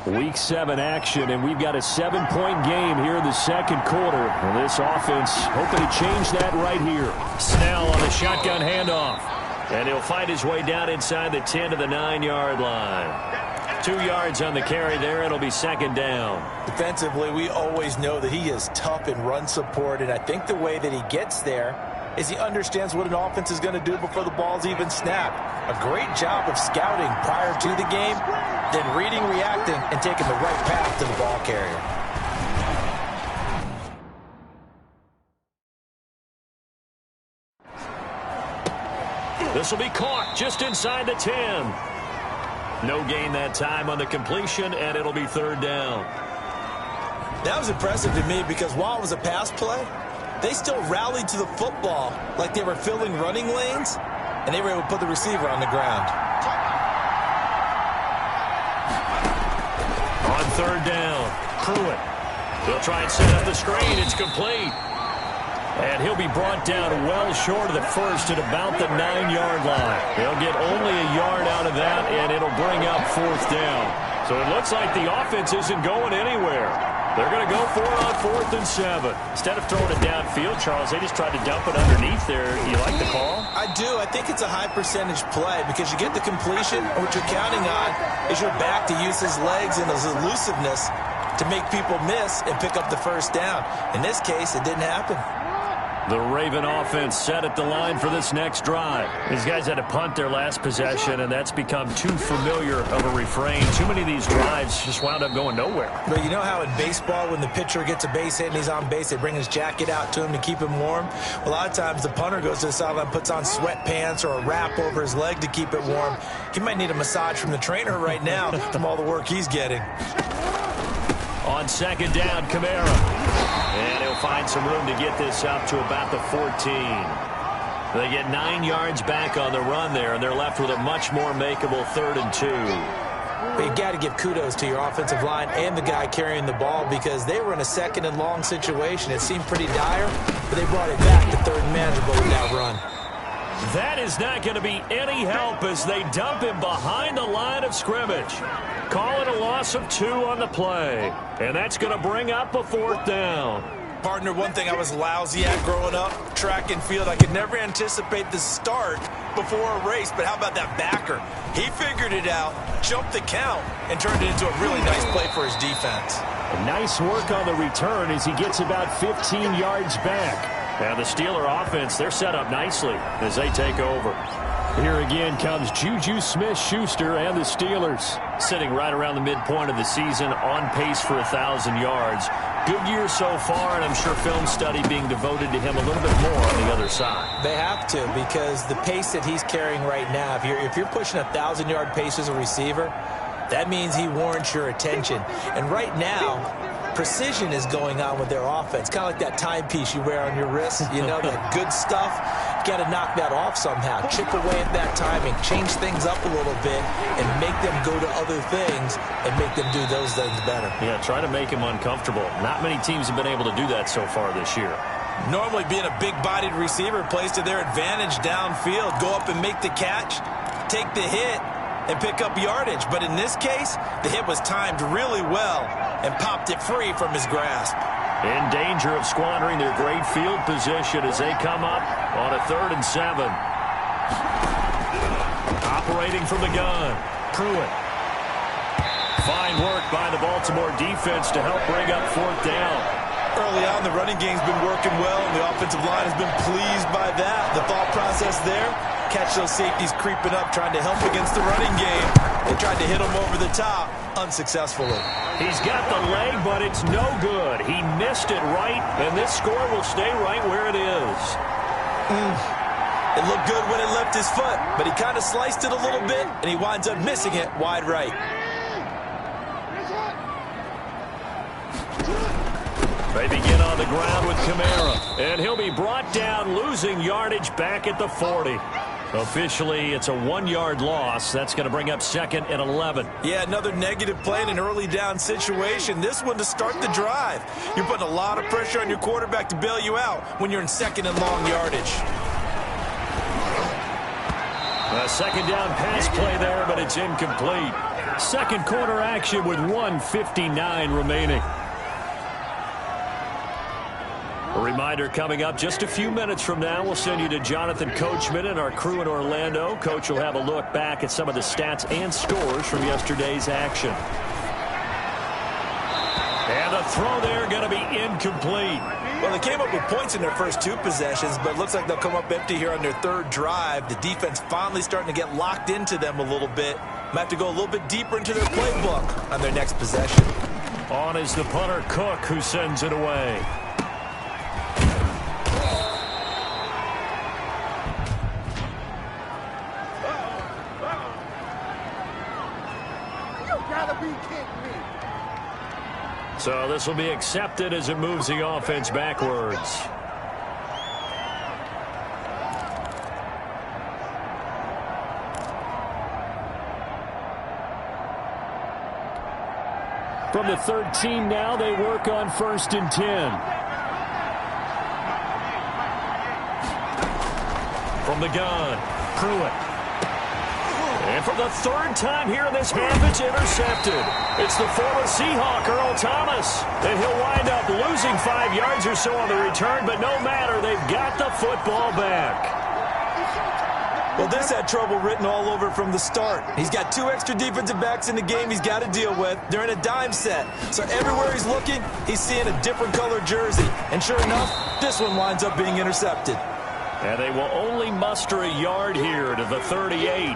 Week 7 action, and we've got a 7-point game here in the second quarter. And this offense hoping to change that right here. Snell on the shotgun handoff. And he'll find his way down inside the 10 to the 9-yard line. 2 yards on the carry there. It'll be 2nd down. Defensively, we always know that he is tough in run support, and I think the way that he gets there is he understands what an offense is going to do before the ball's even snapped. A great job of scouting prior to the game, then reading, reacting, and taking the right path to the ball carrier. This will be caught just inside the 10. No gain that time on the completion, and it'll be 3rd down. That was impressive to me because while it was a pass play, they still rallied to the football like they were filling running lanes, and they were able to put the receiver on the ground. On 3rd down, Pruitt. They'll try and set up the screen. It's complete. And he'll be brought down well short of the first at about the 9-yard line. They'll get only a yard out of that, and it'll bring up 4th down. So it looks like the offense isn't going anywhere. They're going to go for it on 4th and 7. Instead of throwing it downfield, Charles, they just tried to dump it underneath there. You like the call? I do. I think it's a high percentage play because you get the completion, and what you're counting on is your back to use his legs and his elusiveness to make people miss and pick up the first down. In this case, it didn't happen. The Raven offense set at the line for this next drive. These guys had to punt their last possession, and that's become too familiar of a refrain. Too many of these drives just wound up going nowhere. But you know how in baseball, when the pitcher gets a base hit and he's on base, they bring his jacket out to him to keep him warm? Well, a lot of times the punter goes to the sideline, puts on sweatpants or a wrap over his leg to keep it warm. He might need a massage from the trainer right now from all the work he's getting. On 2nd down, Kamara. And he'll find some room to get this up to about the 14. They get 9 yards back on the run there, and they're left with a much more makeable 3rd and 2. But you got to give kudos to your offensive line and the guy carrying the ball because they were in a 2nd and long situation. It seemed pretty dire, but they brought it back to 3rd and manageable with that run. That is not going to be any help as they dump him behind the line of scrimmage. Call it a loss of 2 on the play. And that's going to bring up a 4th down. Partner, one thing I was lousy at growing up, track and field, I could never anticipate the start before a race, but how about that backer? He figured it out, jumped the count, and turned it into a really nice play for his defense. Nice work on the return as he gets about 15 yards back. Now the Steeler offense, they're set up nicely as they take over. Here again comes Juju Smith-Schuster and the Steelers. Sitting right around the midpoint of the season, on pace for 1,000 yards. Good year so far, and I'm sure film study being devoted to him a little bit more on the other side. They have to because the pace that he's carrying right now, if you're pushing 1,000-yard pace as a receiver, that means he warrants your attention. And right now, precision is going on with their offense. Kind of like that timepiece you wear on your wrist. You know, that good stuff. You got to knock that off somehow. Chip away at that timing. Change things up a little bit and make them go to other things and make them do those things better. Yeah, try to make him uncomfortable. Not many teams have been able to do that so far this year. Normally being a big-bodied receiver plays to their advantage downfield. Go up and make the catch, take the hit, and pick up yardage. But in this case, the hit was timed really well and popped it free from his grasp. In danger of squandering their great field position as they come up on a 3rd and 7. Operating from the gun, Pruitt. Fine work by the Baltimore defense to help bring up 4th down. Early on, the running game's been working well, and the offensive line has been pleased by that. The thought process there, catch those safeties creeping up, trying to help against the running game. They tried to hit him over the top, unsuccessfully. He's got the leg, but it's no good. He missed it right, and this score will stay right where it is. It looked good when it left his foot, but he kind of sliced it a little bit, and he winds up missing it wide right. They begin on the ground with Kamara, and he'll be brought down, losing yardage back at the 40. Officially, it's a 1-yard loss. That's going to bring up 2nd and 11. Yeah, another negative play in an early down situation. This one to start the drive. You're putting a lot of pressure on your quarterback to bail you out when you're in 2nd and long yardage. A 2nd down pass play there, but it's incomplete. Second quarter action with 1:59 remaining. A reminder coming up just a few minutes from now. We'll send you to Jonathan Coachman and our crew in Orlando. Coach will have a look back at some of the stats and scores from yesterday's action. And the throw there going to be incomplete. Well, they came up with points in their first 2 possessions, but it looks like they'll come up empty here on their 3rd drive. The defense finally starting to get locked into them a little bit. Might have to go a little bit deeper into their playbook on their next possession. On is the punter, Cook, who sends it away. So this will be accepted as it moves the offense backwards. From the 13 now, they work on 1st and 10. From the gun, Pruitt. And for the third time here in this half, it's intercepted. It's the former Seahawk, Earl Thomas. And he'll wind up losing 5 yards or so on the return, but no matter, they've got the football back. Well, this had trouble written all over from the start. He's got 2 extra defensive backs in the game he's got to deal with. They're in a dime set. So everywhere he's looking, he's seeing a different colored jersey. And sure enough, this one winds up being intercepted. And they will only muster a yard here to the 38.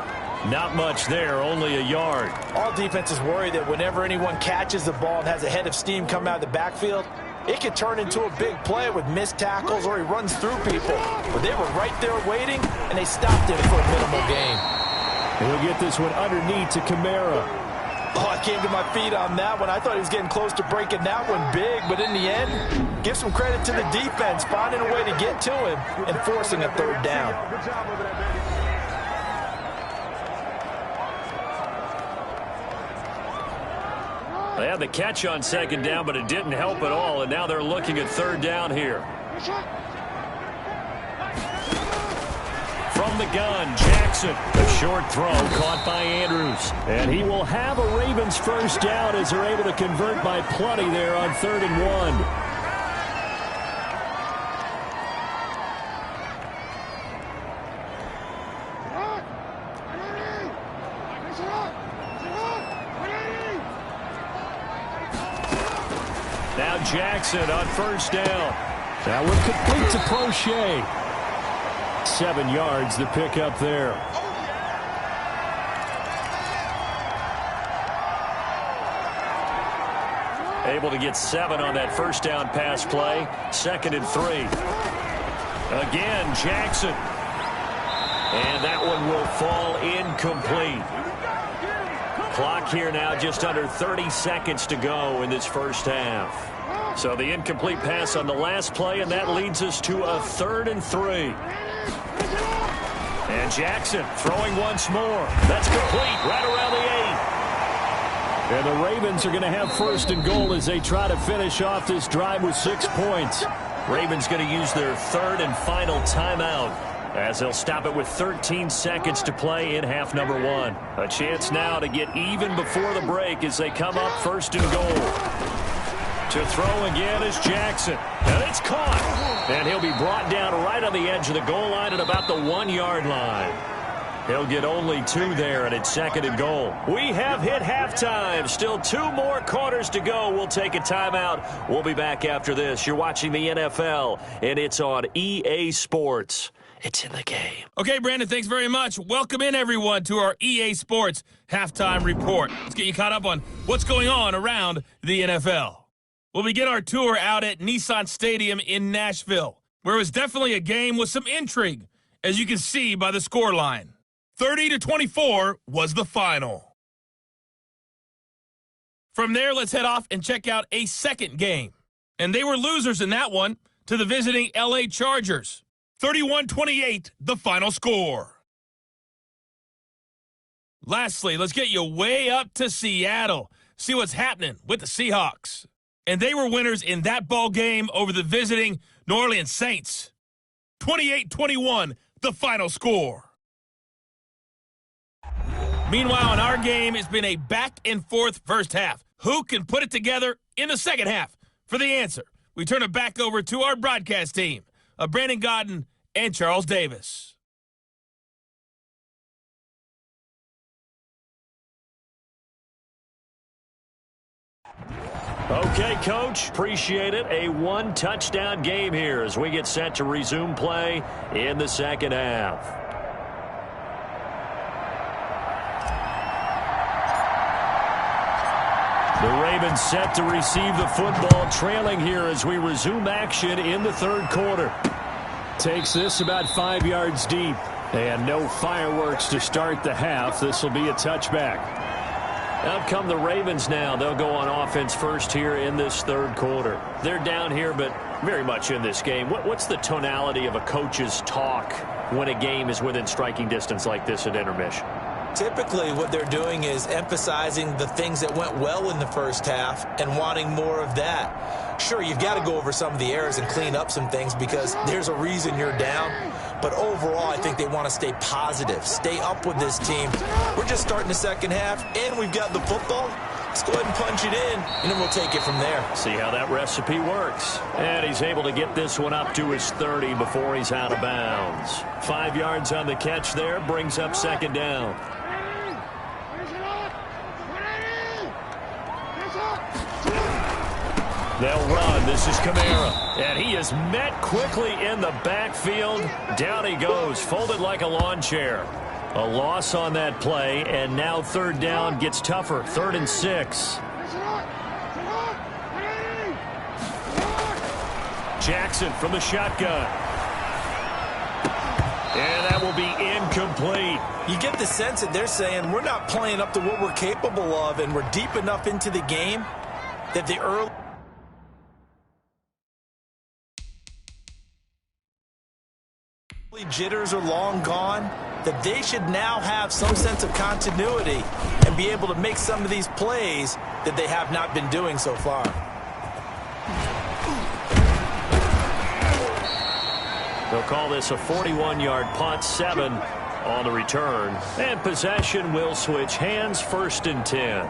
Not much there, only a yard. All defenses worry that whenever anyone catches the ball and has a head of steam come out of the backfield, it could turn into a big play with missed tackles or he runs through people. But they were right there waiting, and they stopped him for a minimal gain. He'll get this one underneath to Kamara. Oh, I came to my feet on that one. I thought he was getting close to breaking that one big, but in the end, give some credit to the defense, finding a way to get to him and forcing a third down. They had the catch on second down, but it didn't help at all, and now they're looking at third down here. From the gun, Jackson. A short throw caught by Andrews. And he will have a Ravens first down as they're able to convert by plenty there on 3rd and 1. Now Jackson on first down. That one complete to Crochet. 7 yards the pickup there. Able to get 7 on that first down pass play. 2nd and 3. Again, Jackson. And that one will fall incomplete. Clock here now just under 30 seconds to go in this first half. So the incomplete pass on the last play, and that leads us to a 3rd and 3. And Jackson throwing once more. That's complete right around the 8. And the Ravens are going to have 1st and goal as they try to finish off this drive with 6 points. Ravens going to use their 3rd and final timeout as they'll stop it with 13 seconds to play in half number 1. A chance now to get even before the break as they come up 1st and goal. To throw again is Jackson. And it's caught. And he'll be brought down right on the edge of the goal line at about the 1-yard line. He'll get only 2 there, and it's 2nd and goal. We have hit halftime. Still 2 more quarters to go. We'll take a timeout. We'll be back after this. You're watching the NFL, and it's on EA Sports. It's in the game. Okay, Brandon, thanks very much. Welcome in, everyone, to our EA Sports Halftime Report. Let's get you caught up on what's going on around the NFL. We'll begin our tour out at Nissan Stadium in Nashville, where it was definitely a game with some intrigue, as you can see by the scoreline. 30-24 was the final. From there, let's head off and check out a second game. And they were losers in that one to the visiting LA Chargers. 31-28, the final score. Lastly, let's get you way up to Seattle. See what's happening with the Seahawks. And they were winners in that ball game over the visiting New Orleans Saints. 28-21, the final score. Meanwhile, in our game, it's been a back-and-forth first half. Who can put it together in the second half? For the answer, we turn it back over to our broadcast team of Brandon Godden and Charles Davis. Okay, Coach, appreciate it. A 1-touchdown game here as we get set to resume play in the second half. The Ravens set to receive the football, trailing here as we resume action in the 3rd quarter. Takes this about 5 yards deep. And no fireworks to start the half. This will be a touchback. Out come the Ravens now. They'll go on offense first here in this 3rd quarter. They're down here, but very much in this game. What's the tonality of a coach's talk when a game is within striking distance like this at intermission? Typically, what they're doing is emphasizing the things that went well in the first half and wanting more of that. Sure, you've got to go over some of the errors and clean up some things because there's a reason you're down. But overall, I think they want to stay positive, stay up with this team. We're just starting the second half, and we've got the football. Let's go ahead and punch it in, and then we'll take it from there. See how that recipe works. And he's able to get this one up to his 30 before he's out of bounds. 5 yards on the catch there, brings up second down. They'll run. This is Kamara. And he is met quickly in the backfield. Down he goes, folded like a lawn chair. A loss on that play, and now third down gets tougher. 3rd and 6. Jackson from the shotgun. And that will be incomplete. You get the sense that they're saying we're not playing up to what we're capable of, and we're deep enough into the game that the early jitters are long gone, that they should now have some sense of continuity and be able to make some of these plays that they have not been doing so far. They'll call this a 41-yard punt, 7 on the return. And possession will switch hands, 1st and 10.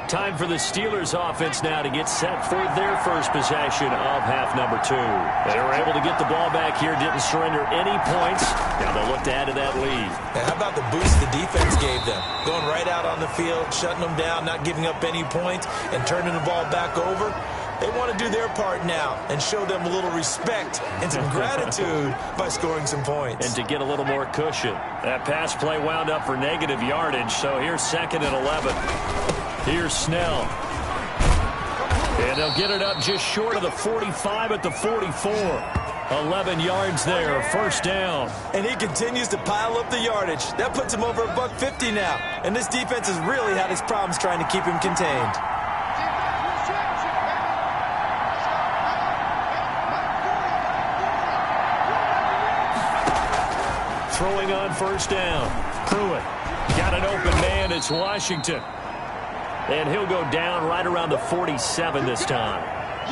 Time for the Steelers offense now to get set for their first possession of half number 2. They were able to get the ball back here, didn't surrender any points. Now they'll look to add to that lead. Now, how about the boost the defense gave them? Going right out on the field, shutting them down, not giving up any points, and turning the ball back over. They want to do their part now and show them a little respect and some gratitude by scoring some points. And to get a little more cushion. That pass play wound up for negative yardage, so here's 2nd and 11. Here's Snell. And they'll get it up just short of the 45 at the 44. 11 yards there, 1st down. And he continues to pile up the yardage. That puts him over $150 now. And this defense has really had its problems trying to keep him contained. Throwing on 1st down. Pruitt got an open man. It's Washington. And he'll go down right around the 47 this time.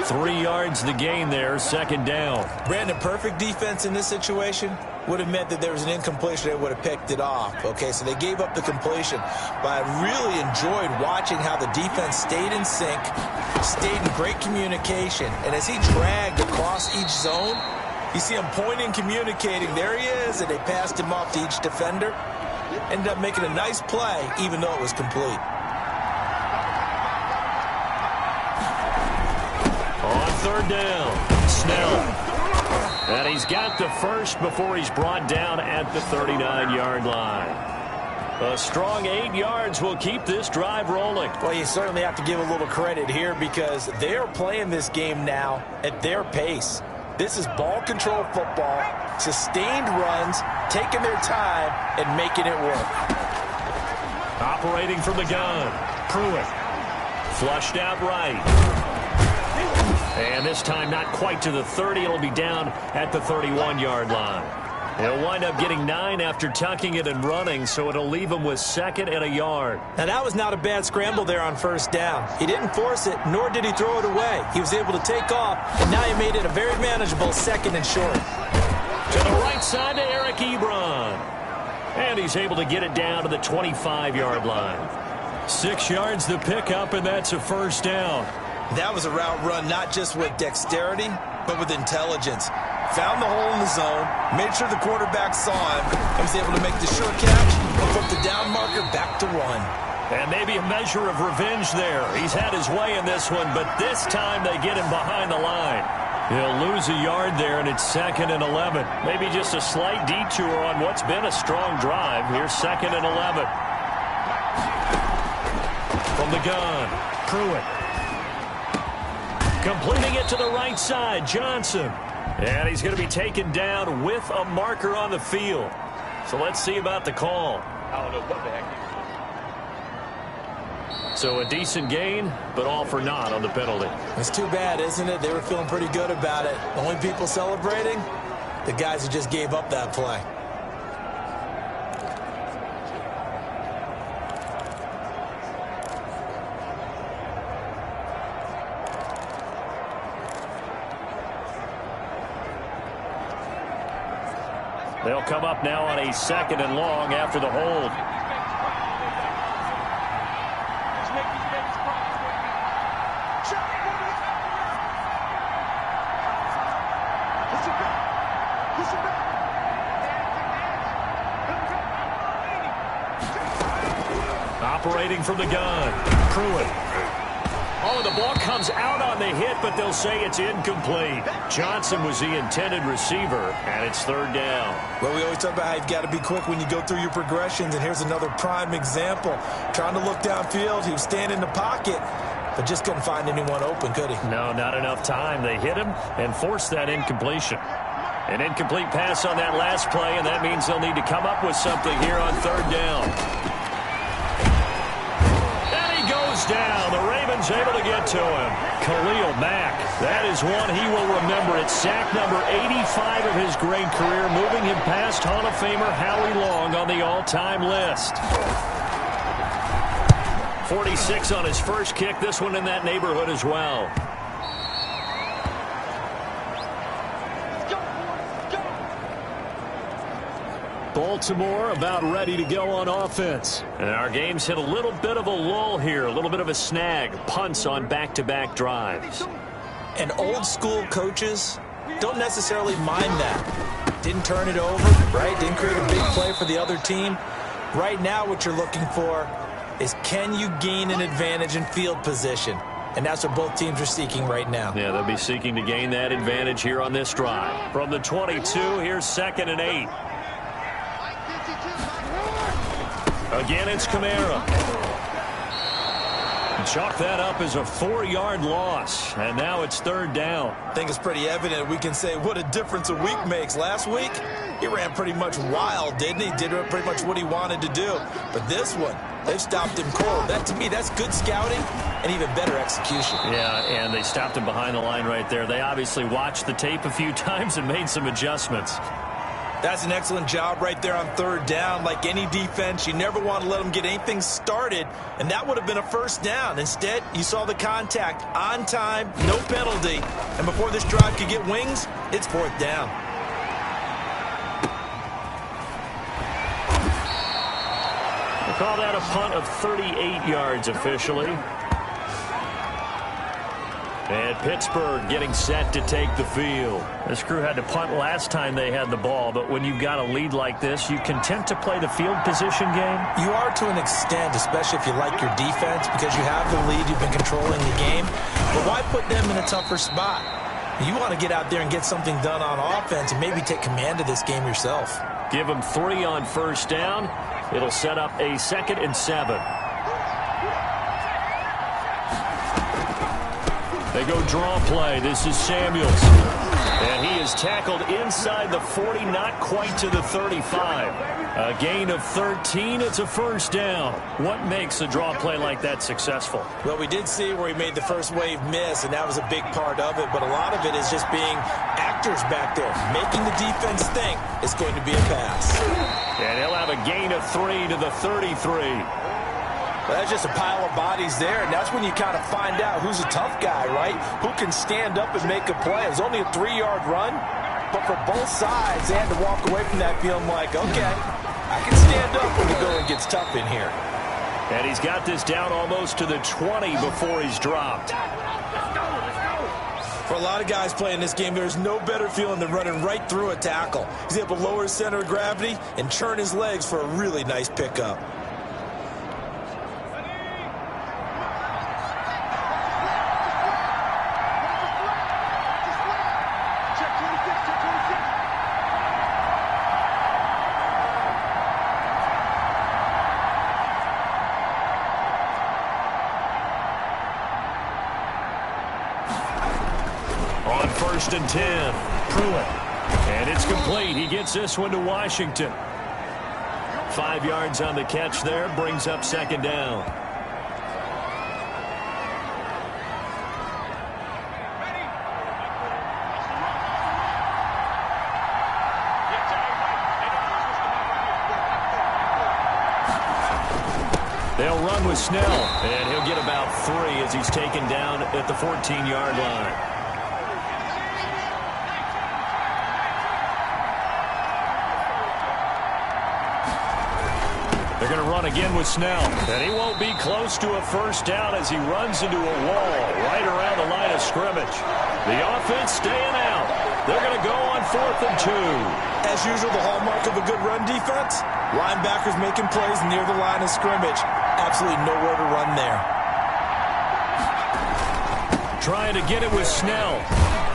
3 yards the gain there, 2nd down. Brandon, perfect defense in this situation would have meant that there was an incompletion. They would have picked it off. Okay, so they gave up the completion. But I really enjoyed watching how the defense stayed in sync, stayed in great communication. And as he dragged across each zone, you see him pointing, communicating. There he is, and they passed him off to each defender. Ended up making a nice play, even though it was complete. On 3rd down, Snell. And he's got the first before he's brought down at the 39-yard line. A strong 8 yards will keep this drive rolling. Well, you certainly have to give a little credit here because they're playing this game now at their pace. This is ball control football, sustained runs, taking their time, and making it work. Operating from the gun, Pruitt. Flushed out right. And this time not quite to the 30. It'll be down at the 31-yard line. He'll wind up getting 9 after tucking it and running, so it'll leave him with 2nd and a yard. Now, that was not a bad scramble there on 1st down. He didn't force it, nor did he throw it away. He was able to take off, and now he made it a very manageable 2nd and short. To the right side to Eric Ebron. And he's able to get it down to the 25-yard line. 6 yards the pickup, and that's a 1st down. That was a route run not just with dexterity, but with intelligence. Found the hole in the zone, made sure the quarterback saw him, and was able to make the short catch and put the down marker back to 1. And maybe a measure of revenge there. He's had his way in this one, but this time they get him behind the line. He'll lose a yard there, and it's 2nd and 11. Maybe just a slight detour on what's been a strong drive. Here's 2nd and 11. From the gun, Pruitt. Completing it to the right side, Johnson. And he's going to be taken down with a marker on the field. So let's see about the call. I don't know what the heck he was. So a decent gain, but all for naught on the penalty. It's too bad, isn't it? They were feeling pretty good about it. The only people celebrating, the guys who just gave up that play. They'll come up now on a 2nd and long after the hold. Operating from the gun, Pruitt. Oh, the ball comes out on the hit, but they'll say it's incomplete. Johnson was the intended receiver, and it's 3rd down. Well, we always talk about how you've got to be quick when you go through your progressions, and here's another prime example. Trying to look downfield, he was standing in the pocket, but just couldn't find anyone open, could he? No, not enough time. They hit him and forced that incompletion. An incomplete pass on that last play, and that means they'll need to come up with something here on 3rd down. Down. The Ravens able to get to him. Khalil Mack. That is one he will remember. It's sack number 85 of his great career, moving him past Hall of Famer Howie Long on the all-time list. 46 on his first kick. This one in that neighborhood as well. Baltimore about ready to go on offense. And our game's hit a little bit of a lull here, a little bit of a snag. Punts on back-to-back drives. And old school coaches don't necessarily mind that. Didn't turn it over, right? Didn't create a big play for the other team. Right now what you're looking for is, can you gain an advantage in field position? And that's what both teams are seeking right now. Yeah, they'll be seeking to gain that advantage here on this drive. From the 22, here's 2nd and 8. Again, it's Kamara. Chalk that up as a 4-yard loss, and now it's 3rd down. I think it's pretty evident. We can say what a difference a week makes. Last week, he ran pretty much wild, didn't he? Did pretty much what he wanted to do. But this one, they've stopped him cold. That, to me, that's good scouting and even better execution. Yeah, and they stopped him behind the line right there. They obviously watched the tape a few times and made some adjustments. That's an excellent job right there on 3rd down. Like any defense, you never want to let them get anything started, and that would have been a 1st down. Instead, you saw the contact on time, no penalty, and before this drive could get wings, it's 4th down. We'll call that a punt of 38 yards officially. And Pittsburgh getting set to take the field. This crew had to punt last time they had the ball, but when you've got a lead like this, you content to play the field position game? You are to an extent, especially if you like your defense, because you have the lead, you've been controlling the game. But why put them in a tougher spot? You want to get out there and get something done on offense and maybe take command of this game yourself. Give them 3 on 1st down. It'll set up a 2nd and 7. They go draw play. This is Samuels. And he is tackled inside the 40, not quite to the 35. A gain of 13. It's a 1st down. What makes a draw play like that successful? Well, we did see where he made the first wave miss, and that was a big part of it. But a lot of it is just being actors back there, making the defense think it's going to be a pass. And he'll have a gain of 3 to the 33. Well, that's just a pile of bodies there, and that's when you kind of find out who's a tough guy, right? Who can stand up and make a play. It was only a 3-yard run, but for both sides, they had to walk away from that feeling like, okay, I can stand up when the going gets tough in here. And he's got this down almost to the 20 before he's dropped. For a lot of guys playing this game, there's no better feeling than running right through a tackle. He's able to lower his center of gravity and churn his legs for a really nice pickup. On 1st and 10, Pruitt. And it's complete. He gets this one to Washington. 5 yards on the catch there, brings up 2nd down. They'll run with Snell, and he'll get about 3 as he's taken down at the 14-yard line. They're going to run again with Snell. And he won't be close to a first down as he runs into a wall right around the line of scrimmage. The offense staying out. They're going to go on 4th and 2. As usual, the hallmark of a good run defense, linebackers making plays near the line of scrimmage. Absolutely nowhere to run there. Trying to get it with Snell.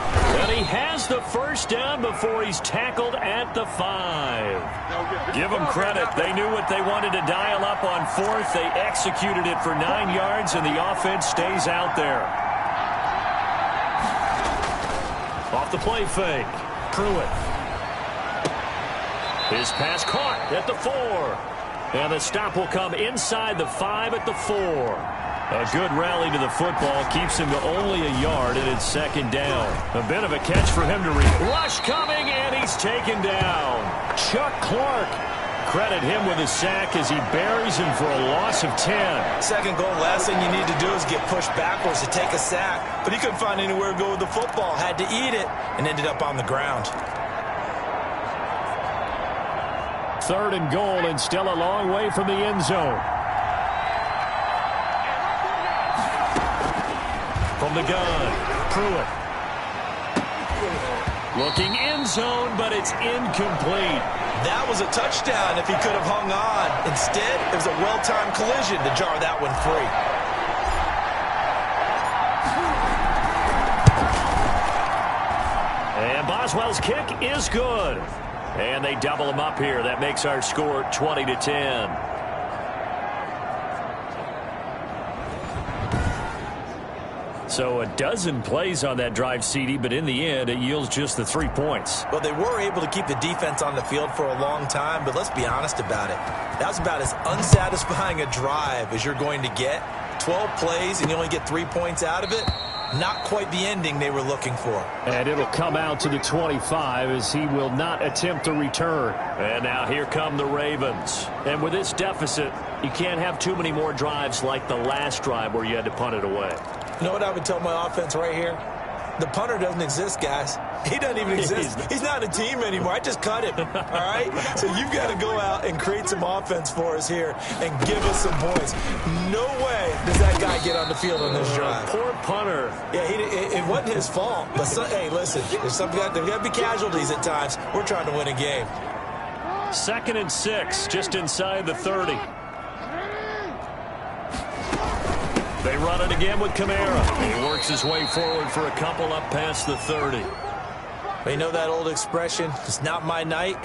And he has the first down before he's tackled at the 5. Give them credit. They knew what they wanted to dial up on 4th. They executed it for 9 yards, and the offense stays out there. Off the play fake. Pruitt. His pass caught at the 4. And the stop will come inside the 5 at the 4. A good rally to the football keeps him to only a yard, and it's 2nd down. A bit of a catch for him to rush coming, and he's taken down. Chuck Clark. Credit him with a sack as he buries him for a loss of 10. Second goal, last thing you need to do is get pushed backwards to take a sack. But he couldn't find anywhere to go with the football. Had to eat it and ended up on the ground. 3rd and goal, and still a long way from the end zone. From the gun, Pruitt. Looking end zone, but it's incomplete. That was a touchdown if he could have hung on. Instead, it was a well-timed collision to jar that one free. And Boswell's kick is good. And they double him up here. That makes our score 20-10. So a dozen plays on that drive, CD, but in the end, it yields just the 3 points. Well, they were able to keep the defense on the field for a long time, but let's be honest about it. That was about as unsatisfying a drive as you're going to get. 12 plays and you only get 3 points out of it. Not quite the ending they were looking for. And it'll come out to the 25 as he will not attempt to return. And now here come the Ravens. And with this deficit, you can't have too many more drives like the last drive where you had to punt it away. You know what I would tell my offense right here? The punter doesn't exist, guys. He doesn't even exist. He's not a team anymore. I just cut him, all right? So you've got to go out and create some offense for us here and give us some points. No way does that guy get on the field on this drive. Poor punter. Yeah, it wasn't his fault. But, hey, listen, there's got to be casualties at times. We're trying to win a game. 2nd and 6, just inside the 30. They run it again with Kamara. He works his way forward for a couple up past the 30. You know that old expression, it's not my night?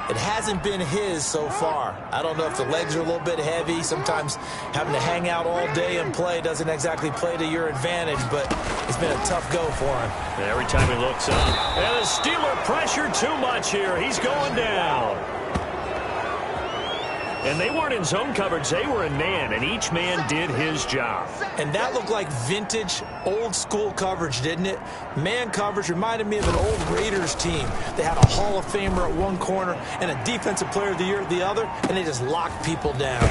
It hasn't been his so far. I don't know if the legs are a little bit heavy. Sometimes having to hang out all day and play doesn't exactly play to your advantage, but it's been a tough go for him. Every time he looks up. And the Steeler pressure too much here. He's going down. And they weren't in zone coverage. They were in man, and each man did his job. And that looked like vintage, old-school coverage, didn't it? Man coverage reminded me of an old Raiders team. They had a Hall of Famer at one corner and a Defensive Player of the Year at the other, and they just locked people down.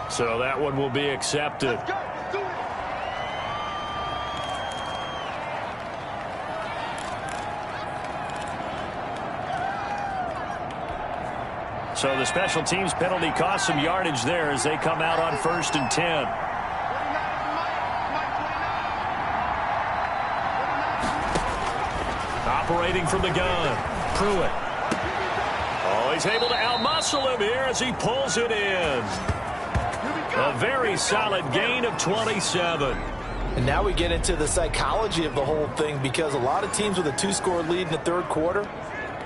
So that one will be accepted. So the special teams penalty cost some yardage there as they come out on 1st and 10. Operating from the gun, Pruitt. Oh, he's able to outmuscle him here as he pulls it in. A very solid gain of 27. And now we get into the psychology of the whole thing, because a lot of teams with a 2-score lead in the 3rd quarter,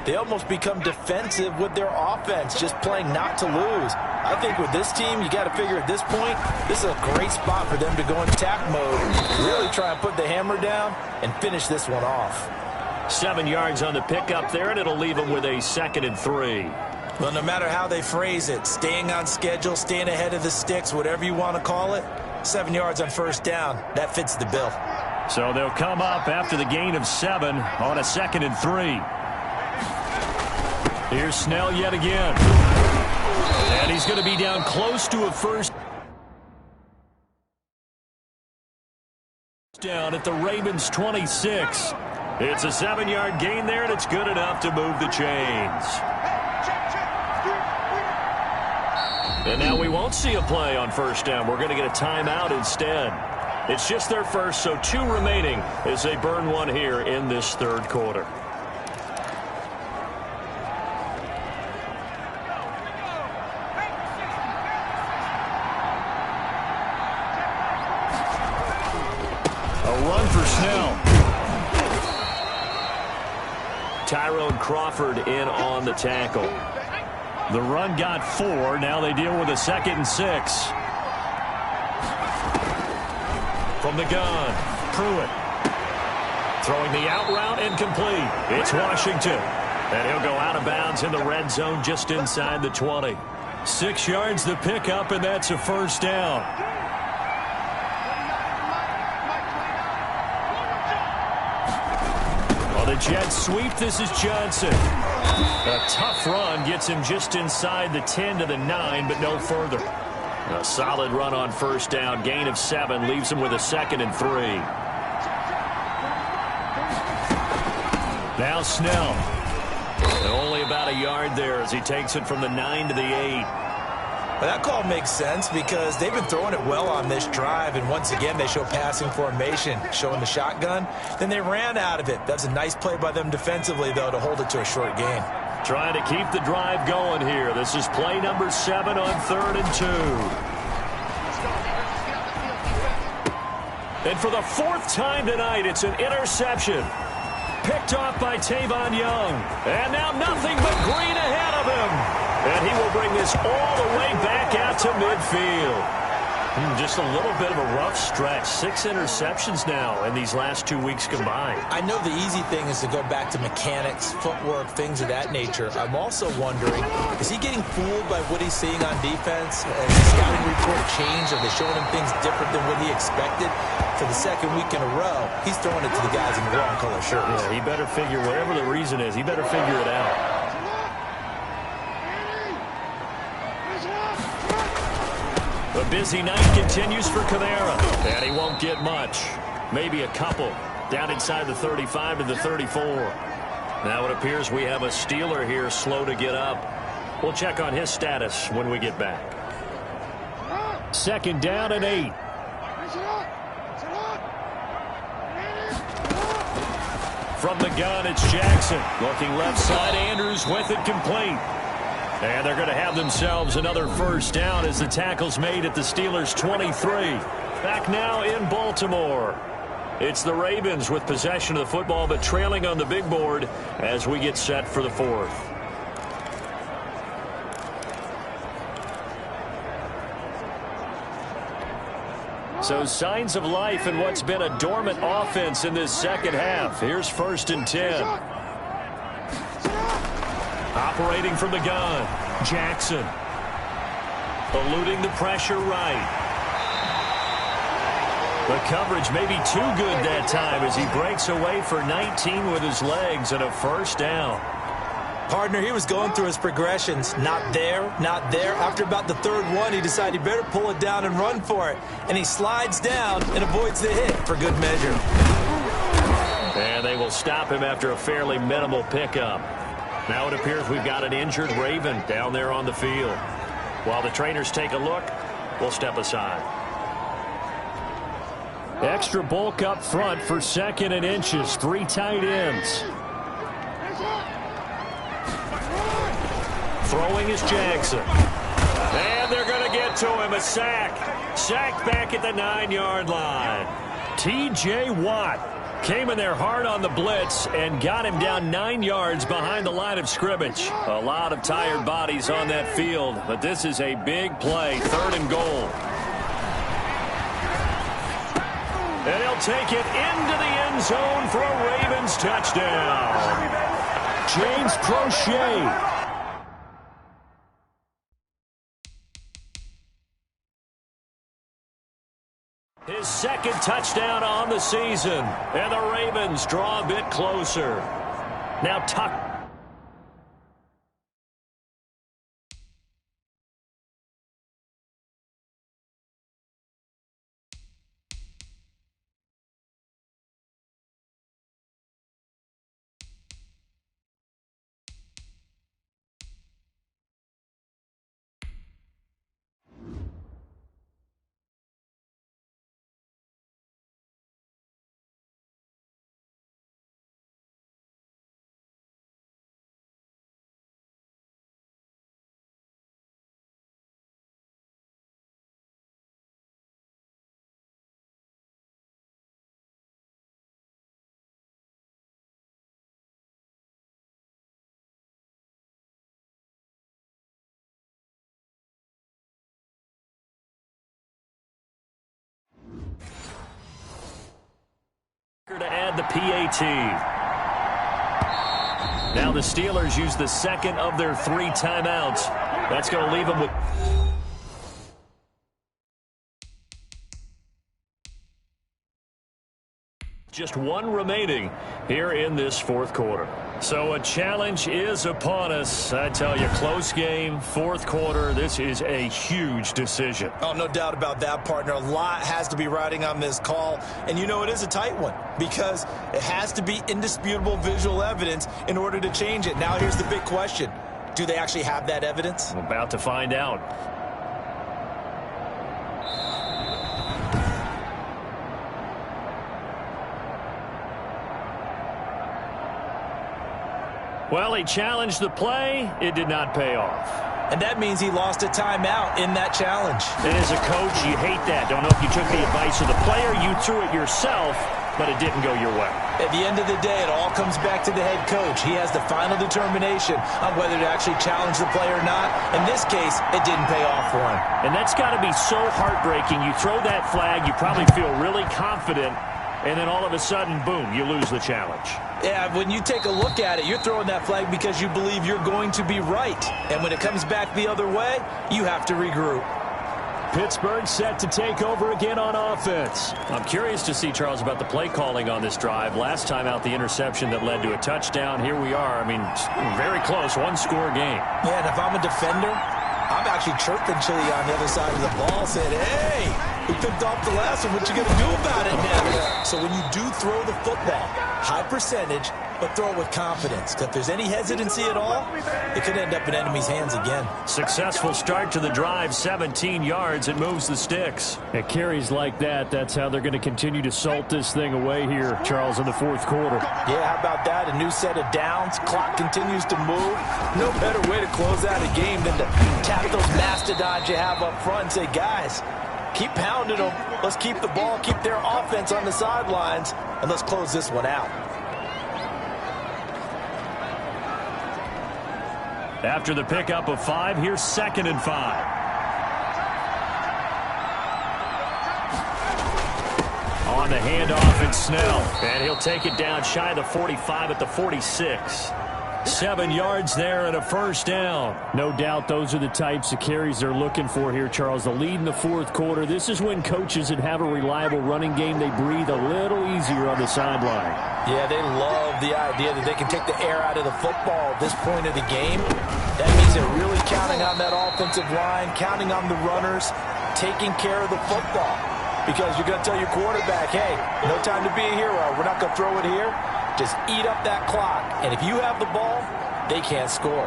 they almost become defensive with their offense, just playing not to lose. I think with this team, you got to figure at this point, this is a great spot for them to go in attack mode, really try and put the hammer down and finish this one off. 7 yards on the pickup there, and it'll leave them with a 2nd and 3. Well, no matter how they phrase it, staying on schedule, staying ahead of the sticks, whatever you want to call it, 7 yards on 1st down, that fits the bill. So they'll come up after the gain of 7 on a 2nd and 3. Here's Snell yet again. And he's going to be down close to a first. down at the Ravens' 26. It's a 7-yard gain there, and it's good enough to move the chains. And now we won't see a play on first down. We're going to get a timeout instead. It's just their first, so 2 remaining as they burn one here in this third quarter. For Snell. Tyrone Crawford in on the tackle. The run got 4. Now they deal with a 2nd and 6. From the gun, Pruitt. Throwing the out route incomplete. It's Washington. And he'll go out of bounds in the red zone just inside the 20. 6 yards the pickup, and that's a first down. The Jets sweep. This is Johnson. A tough run gets him just inside the 10 to the 9, but no further. A solid run on first down. Gain of 7 leaves him with a 2nd and 3. Now Snell. And only about a yard there as he takes it from the 9 to the 8. Well, that call makes sense because they've been throwing it well on this drive, and once again they show passing formation, showing the shotgun. Then they ran out of it. That's a nice play by them defensively, though, to hold it to a short gain. Trying to keep the drive going here. This is play number 7 on 3rd and 2. And for the 4th time tonight, it's an interception. Picked off by Tavon Young. And now nothing but green ahead of him. And he will bring this all the way back out to midfield. Just a little bit of a rough stretch. 6 interceptions now in these last 2 weeks combined. I know the easy thing is to go back to mechanics, footwork, things of that nature. I'm also wondering, is he getting fooled by what he's seeing on defense? Has the scouting report changed? Are they showing him things different than what he expected? For the 2nd week in a row, he's throwing it to the guys in the wrong color shirts. Yeah, he better figure, whatever the reason is, he better figure it out. The busy night continues for Kamara, and he won't get much. Maybe a couple down inside the 35 to the 34. Now it appears we have a Steeler here slow to get up. We'll check on his status when we get back. 2nd down and 8. From the gun, it's Jackson. Looking left side, Andrews with it complete. And they're going to have themselves another first down as the tackle's made at the Steelers' 23. Back now in Baltimore. It's the Ravens with possession of the football, but trailing on the big board as we get set for the 4th. So signs of life in what's been a dormant offense in this second half. Here's 1st and 10. Operating from the gun, Jackson. Eluding the pressure right. The coverage may be too good that time as he breaks away for 19 with his legs and a first down. Partner, he was going through his progressions. Not there, not there. After about the 3rd one, he decided he better pull it down and run for it. And he slides down and avoids the hit for good measure. And they will stop him after a fairly minimal pickup. Now it appears we've got an injured Raven down there on the field. While the trainers take a look, we'll step aside. Extra bulk up front for 2nd and inches. 3 tight ends. Throwing is Jackson. And they're going to get to him. A sack. Sacked back at the 9-yard line. T.J. Watt came in there hard on the blitz and got him down 9 yards behind the line of scrimmage. A lot of tired bodies on that field, but this is a big play. 3rd and goal. And he'll take it into the end zone for a Ravens touchdown. James Prochet. His 2nd touchdown on the season. And the Ravens draw a bit closer. Now Tuck. had the PAT. Now the Steelers use the second of their 3 timeouts. That's going to leave them with... just 1 remaining here in this 4th quarter. So a challenge is upon us. I tell you, close game, 4th quarter. This is a huge decision. Oh, no doubt about that, partner. A lot has to be riding on this call. And you know it is a tight one because it has to be indisputable visual evidence in order to change it. Now here's the big question. Do they actually have that evidence? I'm about to find out. Well, he challenged the play. It did not pay off. And that means he lost a timeout in that challenge. And as a coach, you hate that. Don't know if you took the advice of the player. You threw it yourself, but it didn't go your way. At the end of the day, it all comes back to the head coach. He has the final determination on whether to actually challenge the play or not. In this case, it didn't pay off for him. And that's got to be so heartbreaking. You throw that flag, you probably feel really confident, and then all of a sudden, boom, you lose the challenge. Yeah, when you take a look at it, you're throwing that flag because you believe you're going to be right. And when it comes back the other way, you have to regroup. Pittsburgh set to take over again on offense. I'm curious to see, Charles, about the play calling on this drive. Last time out, the interception that led to a touchdown. Here we are. I mean, very close, 1-score game. Yeah, and if I'm a defender, I'm actually chirping Chili on the other side of the ball, saying, hey, we picked off the last one. What you going to do about it now? So when you do throw the football, high percentage, but throw it with confidence. If there's any hesitancy at all, it could end up in enemy's hands again. Successful start to the drive, 17 yards. It moves the sticks. At carries like that, that's how they're going to continue to salt this thing away here, Charles, in the 4th quarter. Yeah, how about that? A new set of downs. Clock continues to move. No better way to close out a game than to tap those mastodons you have up front and say, guys, keep pounding them. Let's keep the ball, keep their offense on the sidelines, and let's close this one out. After the pickup of 5, here's 2nd and 5. On the handoff, it's Snell. And he'll take it down shy of the 45 at the 46. 7 yards there and a first down. No doubt those are the types of carries they're looking for here, Charles. The lead in the 4th quarter. This is when coaches that have a reliable running game, they breathe a little easier on the sideline. Yeah, they love the idea that they can take the air out of the football at this point of the game. That means they're really counting on that offensive line, counting on the runners, taking care of the football. Because you're going to tell your quarterback, hey, no time to be a hero. We're not going to throw it here. Just eat up that clock. And if you have the ball, they can't score.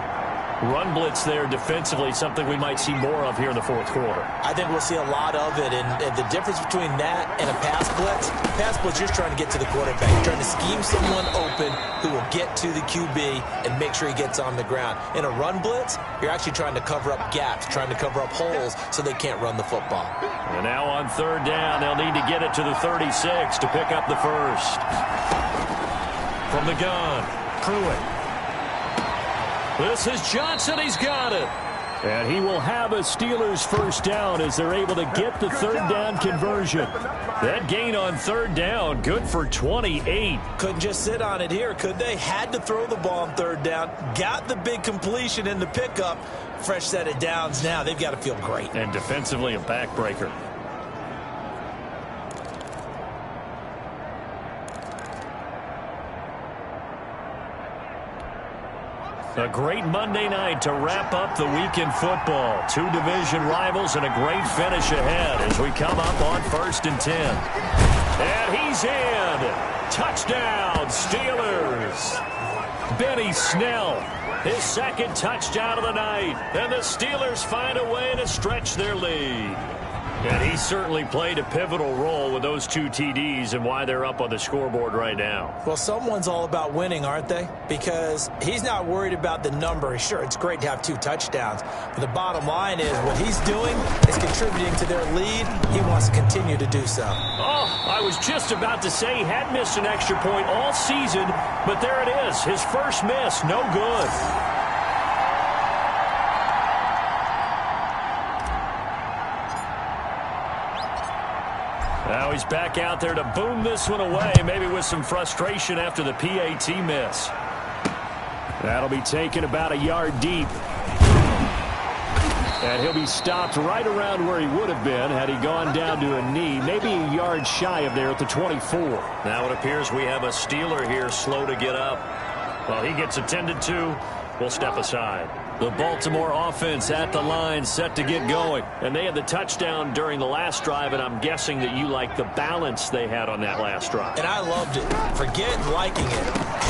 Run blitz there defensively, something we might see more of here in the 4th quarter. I think we'll see a lot of it. And the difference between that and a pass blitz, you're just trying to get to the quarterback. You're trying to scheme someone open who will get to the QB and make sure he gets on the ground. In a run blitz, you're actually trying to cover up gaps, trying to cover up holes so they can't run the football. And now on 3rd down, they'll need to get it to the 36 to pick up the first. From the gun, Pruitt. This is Johnson. He's got it. And he will have a Steelers first down as they're able to get the 3rd down conversion. That gain on 3rd down, good for 28. Couldn't just sit on it here, could they? Had to throw the ball on 3rd down. Got the big completion in the pickup. Fresh set of downs now. They've got to feel great. And defensively, a backbreaker. A great Monday night to wrap up the week in football. 2 division rivals and a great finish ahead as we come up on 1st and 10. And he's in. Touchdown, Steelers. Benny Snell, his 2nd touchdown of the night. And the Steelers find a way to stretch their lead. And he certainly played a pivotal role with those 2 TDs and why they're up on the scoreboard right now. Well, someone's all about winning, aren't they? Because he's not worried about the number. Sure, it's great to have 2 touchdowns. But the bottom line is what he's doing is contributing to their lead. He wants to continue to do so. Oh, I was just about to say he had missed an extra point all season, but there it is. His first miss, no good. Now he's back out there to boom this one away, maybe with some frustration after the PAT miss. That'll be taken about a yard deep. And he'll be stopped right around where he would have been had he gone down to a knee, maybe a yard shy of there at the 24. Now it appears we have a Steeler here slow to get up. Well, he gets attended to. We'll step aside. The Baltimore offense at the line, set to get going. And they had the touchdown during the last drive, and I'm guessing that you like the balance they had on that last drive. And I loved it. Forget liking it.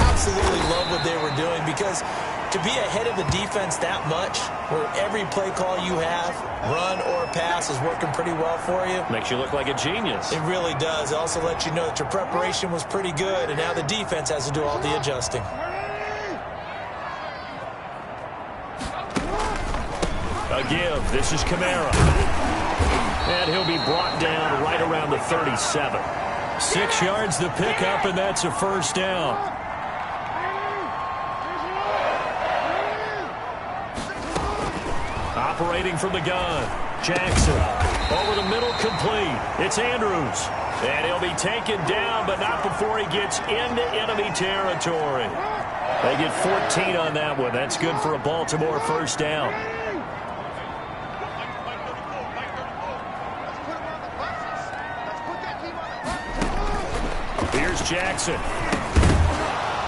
Absolutely love what they were doing, because to be ahead of the defense that much, where every play call you have, run or pass, is working pretty well for you. Makes you look like a genius. It really does. It also lets you know that your preparation was pretty good, and now the defense has to do all the adjusting. A give. This is Kamara. And he'll be brought down right around the 37. 6 yards the pickup, and that's a first down. Operating from the gun. Jackson. Over the middle, complete. It's Andrews. And he'll be taken down, but not before he gets into enemy territory. They get 14 on that one. That's good for a Baltimore first down. Here's Jackson.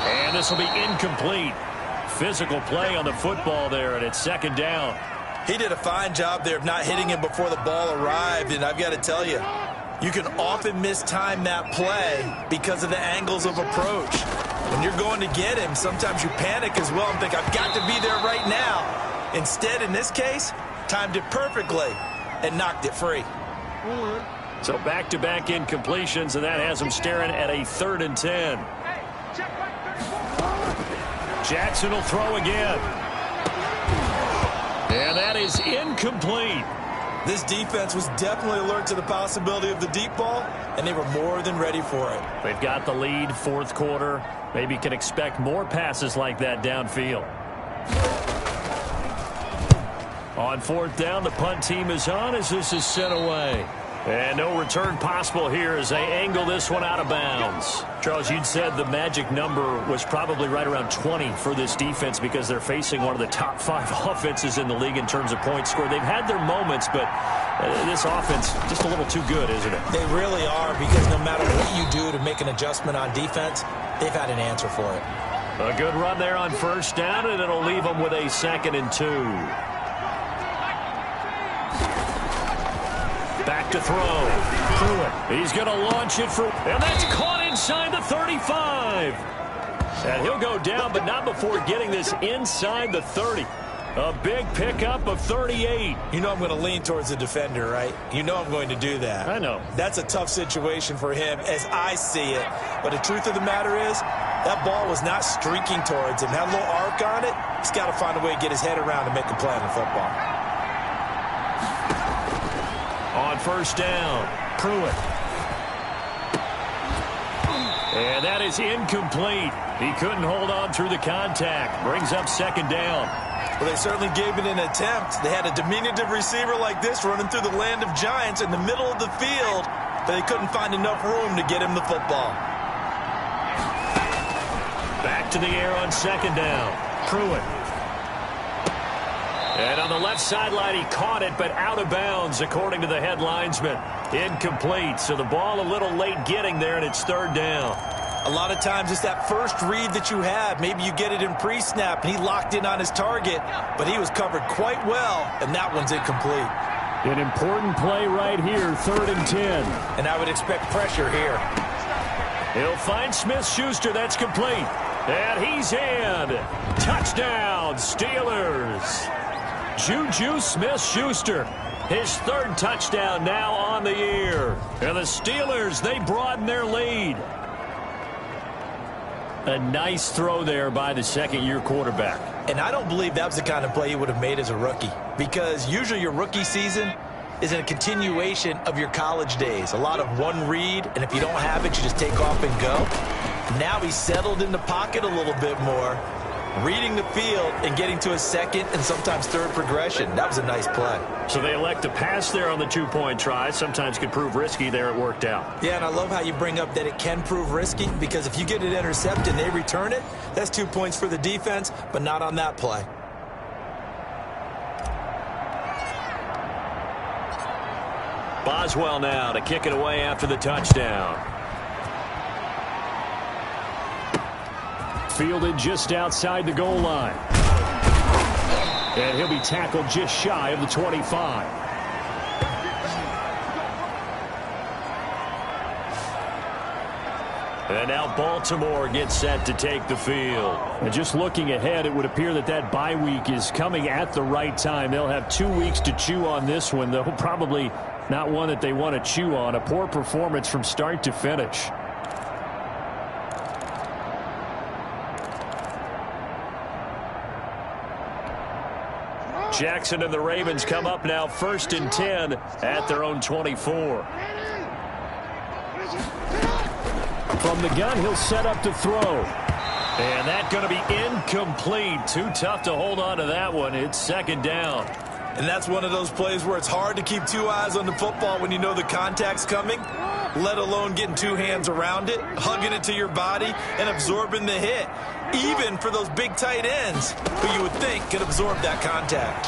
And this will be incomplete. Physical play on the football there, and it's second down. He did a fine job there of not hitting him before the ball arrived, and I've got to tell you, you can often mistime that play because of the angles of approach. When you're going to get him, sometimes you panic as well and think, I've got to be there right now. Instead, in this case, timed it perfectly and knocked it free. So back-to-back incompletions, and that has him staring at a 3rd and 10. Jackson will throw again. And that is incomplete. This defense was definitely alert to the possibility of the deep ball, and they were more than ready for it. They've got the lead, 4th quarter. Maybe can expect more passes like that downfield. On 4th down, the punt team is on as this is sent away. And no return possible here as they angle this one out of bounds. Charles, you'd said the magic number was probably right around 20 for this defense because they're facing one of the top 5 offenses in the league in terms of points scored. They've had their moments, but this offense just a little too good, isn't it? They really are, because no matter what you do to make an adjustment on defense, they've had an answer for it. A good run there on 1st down, and it'll leave them with a 2nd and 2. Back to throw. Pruitt. He's going to launch it for, and that's caught inside the 35. And he'll go down, but not before getting this inside the 30. A big pickup of 38. You know I'm going to lean towards the defender, right? You know I'm going to do that. I know. That's a tough situation for him as I see it. But the truth of the matter is, that ball was not streaking towards him. Had a little arc on it. He's got to find a way to get his head around and make a play on the football. On 1st down, Pruitt. And that is incomplete. He couldn't hold on through the contact. Brings up 2nd down. Well, they certainly gave it an attempt. They had a diminutive receiver like this running through the land of giants in the middle of the field, but they couldn't find enough room to get him the football. Back to the air on 2nd down. Pruitt. And on the left sideline, he caught it, but out of bounds, according to the head linesman. Incomplete, so the ball a little late getting there, and it's 3rd down. A lot of times it's that first read that you have. Maybe you get it in pre-snap, and he locked in on his target, but he was covered quite well, and that one's incomplete. An important play right here, 3rd and 10. And I would expect pressure here. He'll find Smith-Schuster. That's complete. And he's in. Touchdown, Steelers. Juju Smith-Schuster, his 3rd touchdown now on the year. And the Steelers, they broaden their lead. A nice throw there by the 2nd-year quarterback. And I don't believe that was the kind of play he would have made as a rookie, because usually your rookie season is a continuation of your college days. A lot of one read, and if you don't have it, you just take off and go. Now he's settled in the pocket a little bit more. reading the field and getting to a second and sometimes third progression. That was a nice play. So they elect to pass there on the two-point try. Sometimes could prove risky. There it worked out. Yeah, and I love how you bring up that it can prove risky, because if you get it intercepted and they return it, that's 2 points for the defense, but not on that play. Boswell now to kick it away after the touchdown. Fielded just outside the goal line. And he'll be tackled just shy of the 25. And now Baltimore gets set to take the field. And just looking ahead, it would appear that that bye week is coming at the right time. They'll have 2 weeks to chew on this one, though probably not one that they want to chew on. A poor performance from start to finish. Jackson and the Ravens come up now 1st and 10 at their own 24. From the gun, he'll set up to throw. And that's going to be incomplete. Too tough to hold on to that one. It's 2nd down. And that's one of those plays where it's hard to keep 2 eyes on the football when you know the contact's coming, let alone getting 2 hands around it, hugging it to your body, and absorbing the hit, even for those big tight ends who you would think could absorb that contact.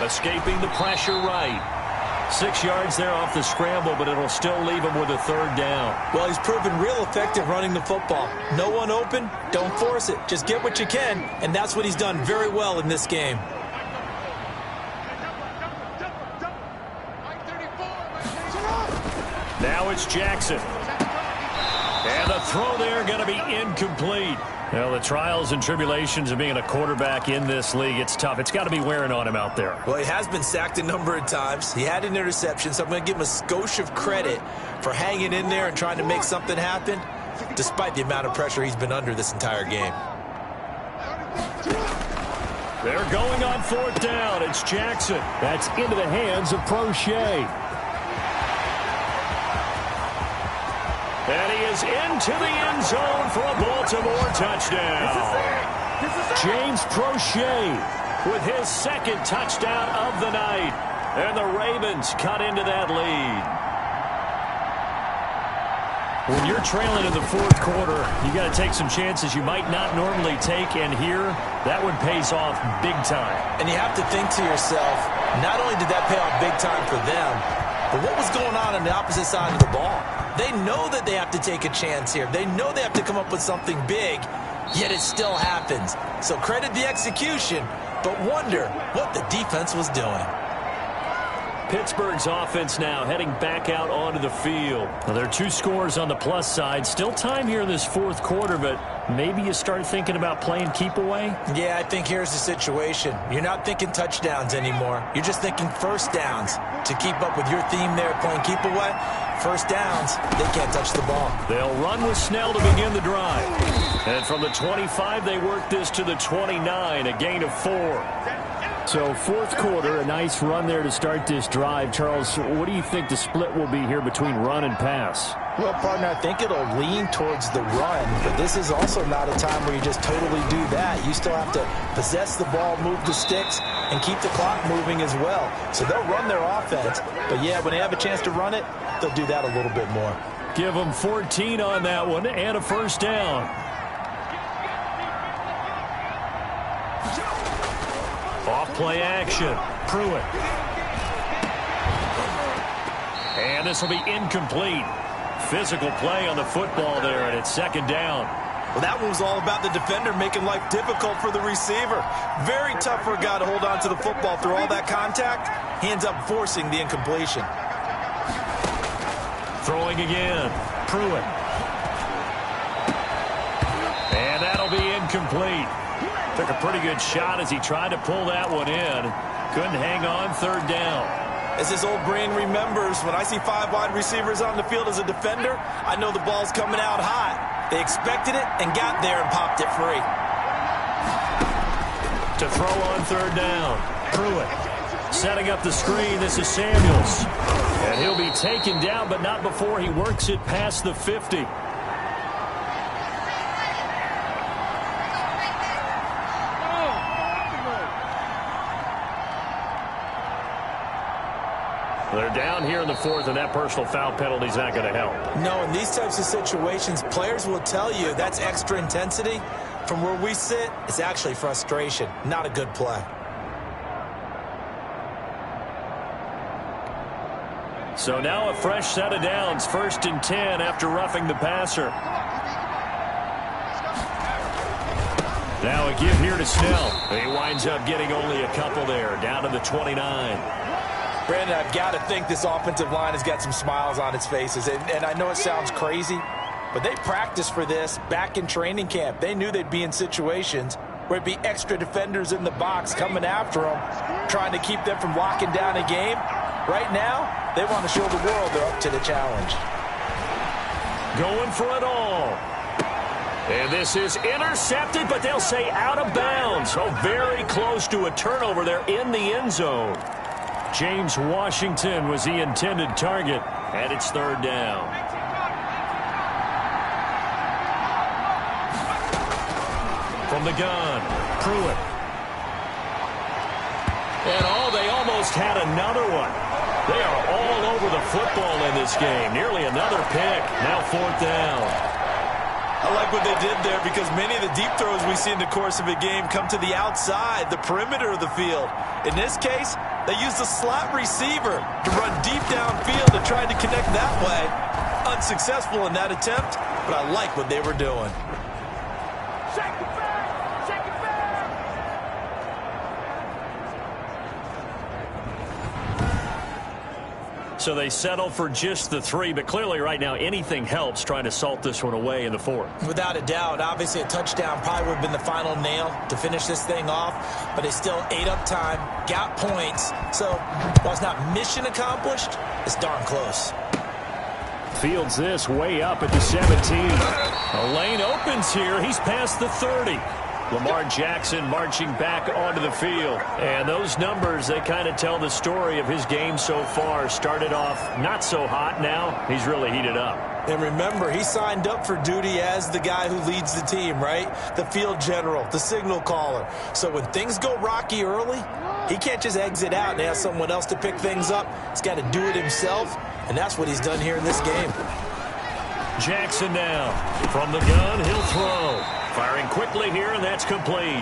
Escaping the pressure right. 6 yards there off the scramble, but it'll still leave him with a 3rd down. Well, he's proven real effective running the football. No one open, don't force it. Just get what you can, and that's what he's done very well in this game. Now it's Jackson. And the throw there going to be incomplete. Well, the trials and tribulations of being a quarterback in this league, it's tough. It's got to be wearing on him out there. Well, he has been sacked a number of times. He had an interception, so I'm going to give him a skosh of credit for hanging in there and trying to make something happen, despite the amount of pressure he's been under this entire game. They're going on 4th down. It's Jackson. That's into the hands of Prochet. And he is into the end zone for a Baltimore touchdown. James Prochet with his 2nd touchdown of the night. And the Ravens cut into that lead. When you're trailing in the 4th quarter, you got to take some chances you might not normally take, and here, that one pays off big time. And you have to think to yourself, not only did that pay off big time for them, but what was going on the opposite side of the ball? They know that they have to take a chance here. They know they have to come up with something big, yet it still happens. So credit the execution, but wonder what the defense was doing. Pittsburgh's offense now heading back out onto the field. Well, there are 2 scores on the plus side. Still time here in this 4th quarter, but maybe you start thinking about playing keep away? Yeah, I think here's the situation. You're not thinking touchdowns anymore. You're just thinking 1st downs. To keep up with your theme there, playing keep away, 1st downs, they can't touch the ball. They'll run with Snell to begin the drive. And from the 25, they work this to the 29, a gain of 4. So 4th quarter, a nice run there to start this drive. Charles, what do you think the split will be here between run and pass? Well, partner, I think it'll lean towards the run, but this is also not a time where you just totally do that. You still have to possess the ball, move the sticks, and keep the clock moving as well. So they'll run their offense, but yeah, when they have a chance to run it, they'll do that a little bit more. Give them 14 on that one and a 1st down. Off-play action. Pruitt. And this will be incomplete. Physical play on the football there, and it's 2nd down. Well, that one was all about the defender making life difficult for the receiver. Very tough for a guy to hold on to the football through all that contact. He ends up forcing the incompletion. Throwing again. Pruitt. And that'll be incomplete. Took a pretty good shot as he tried to pull that one in. Couldn't hang on. 3rd down. As his old brain remembers, when I see 5 wide receivers on the field as a defender, I know the ball's coming out hot. They expected it and got there and popped it free. To throw on 3rd down. Pruitt setting up the screen. This is Samuels. And he'll be taken down, but not before he works it past the 50. They're down here in the fourth, and that personal foul penalty is not going to help. No, in these types of situations, players will tell you that's extra intensity. From where we sit, it's actually frustration, not a good play. So now a fresh set of downs, 1st and 10 after roughing the passer. Now a give here to Snell. He winds up getting only a couple there, down to the 29. Brandon, I've got to think this offensive line has got some smiles on its faces. And I know it sounds crazy, but they practiced for this back in training camp. They knew they'd be in situations where it'd be extra defenders in the box coming after them, trying to keep them from locking down a game. Right now, they want to show the world they're up to the challenge. Going for it all. And this is intercepted, but they'll say out of bounds. So very close to a turnover there in the end zone. James Washington was the intended target, and it's 3rd down. From the gun, Pruitt. And they almost had another one. They are all over the football in this game. Nearly another pick. Now 4th down. I like what they did there because many of the deep throws we see in the course of a game come to the outside, the perimeter of the field. In this case, they used a slot receiver to run deep downfield and tried to connect that way. Unsuccessful in that attempt, but I like what they were doing. So they settle for just the 3, but clearly right now anything helps trying to salt this one away in the 4th. Without a doubt, obviously a touchdown probably would have been the final nail to finish this thing off, but they still ate up time, got points. So while it's not mission accomplished, it's darn close. Fields this way up at the 17. A lane opens here. He's past the 30. Lamar Jackson marching back onto the field. And those numbers, they kind of tell the story of his game so far. Started off not so hot. Now he's really heated up. And remember, he signed up for duty as the guy who leads the team, right? The field general, the signal caller. So when things go rocky early, he can't just exit out and ask someone else to pick things up. He's got to do it himself, and that's what he's done here in this game. Jackson now. From the gun, he'll throw. Firing quickly here, and that's complete.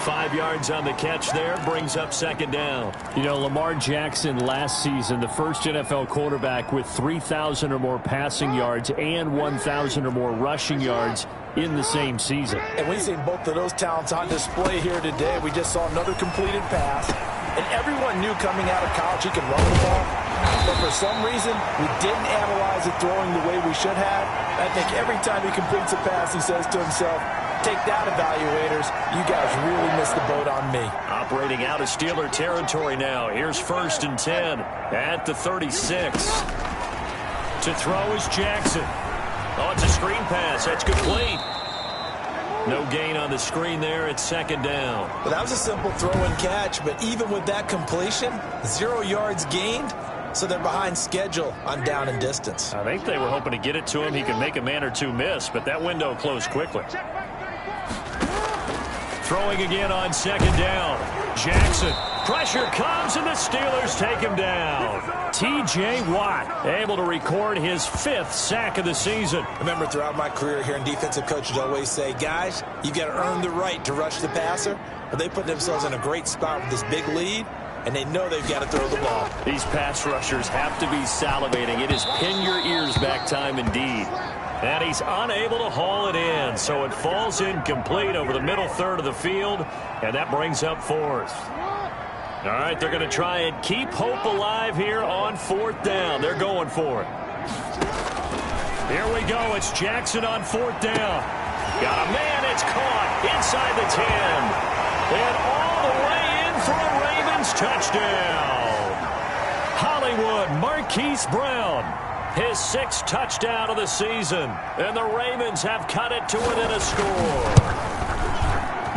5 yards on the catch there, brings up 2nd down. You know, Lamar Jackson last season, the first NFL quarterback with 3,000 or more passing yards and 1,000 or more rushing yards in the same season. And we've seen both of those talents on display here today. We just saw another completed pass. And everyone knew coming out of college he could run the ball. But for some reason, we didn't analyze it throwing the way we should have. I think every time he completes a pass, he says to himself, take that, evaluators. You guys really missed the boat on me. Operating out of Steeler territory now. Here's 1st and 10 at the 36. To throw is Jackson. Oh, it's a screen pass. That's complete. No gain on the screen there. It's 2nd down. Well, that was a simple throw and catch, but even with that completion, 0 yards gained, so they're behind schedule on down and distance. I think they were hoping to get it to him. He could make a man or two miss, but that window closed quickly. Throwing again on 2nd down. Jackson. Pressure comes, and the Steelers take him down. T.J. Watt able to record his 5th sack of the season. Remember, throughout my career here in defensive coaches always say, guys, you've got to earn the right to rush the passer. But they put themselves in a great spot with this big lead, and they know they've got to throw the ball. These pass rushers have to be salivating. It is pin your ears back time indeed. And he's unable to haul it in, so it falls incomplete over the middle third of the field, and that brings up 4th. All right, they're going to try and keep hope alive here on 4th down. They're going for it. Here we go. It's Jackson on 4th down. Got a man. It's caught inside the 10. And all the way in for a Ravens touchdown. Hollywood Marquise Brown. His 6th touchdown of the season. And the Ravens have cut it to within a score.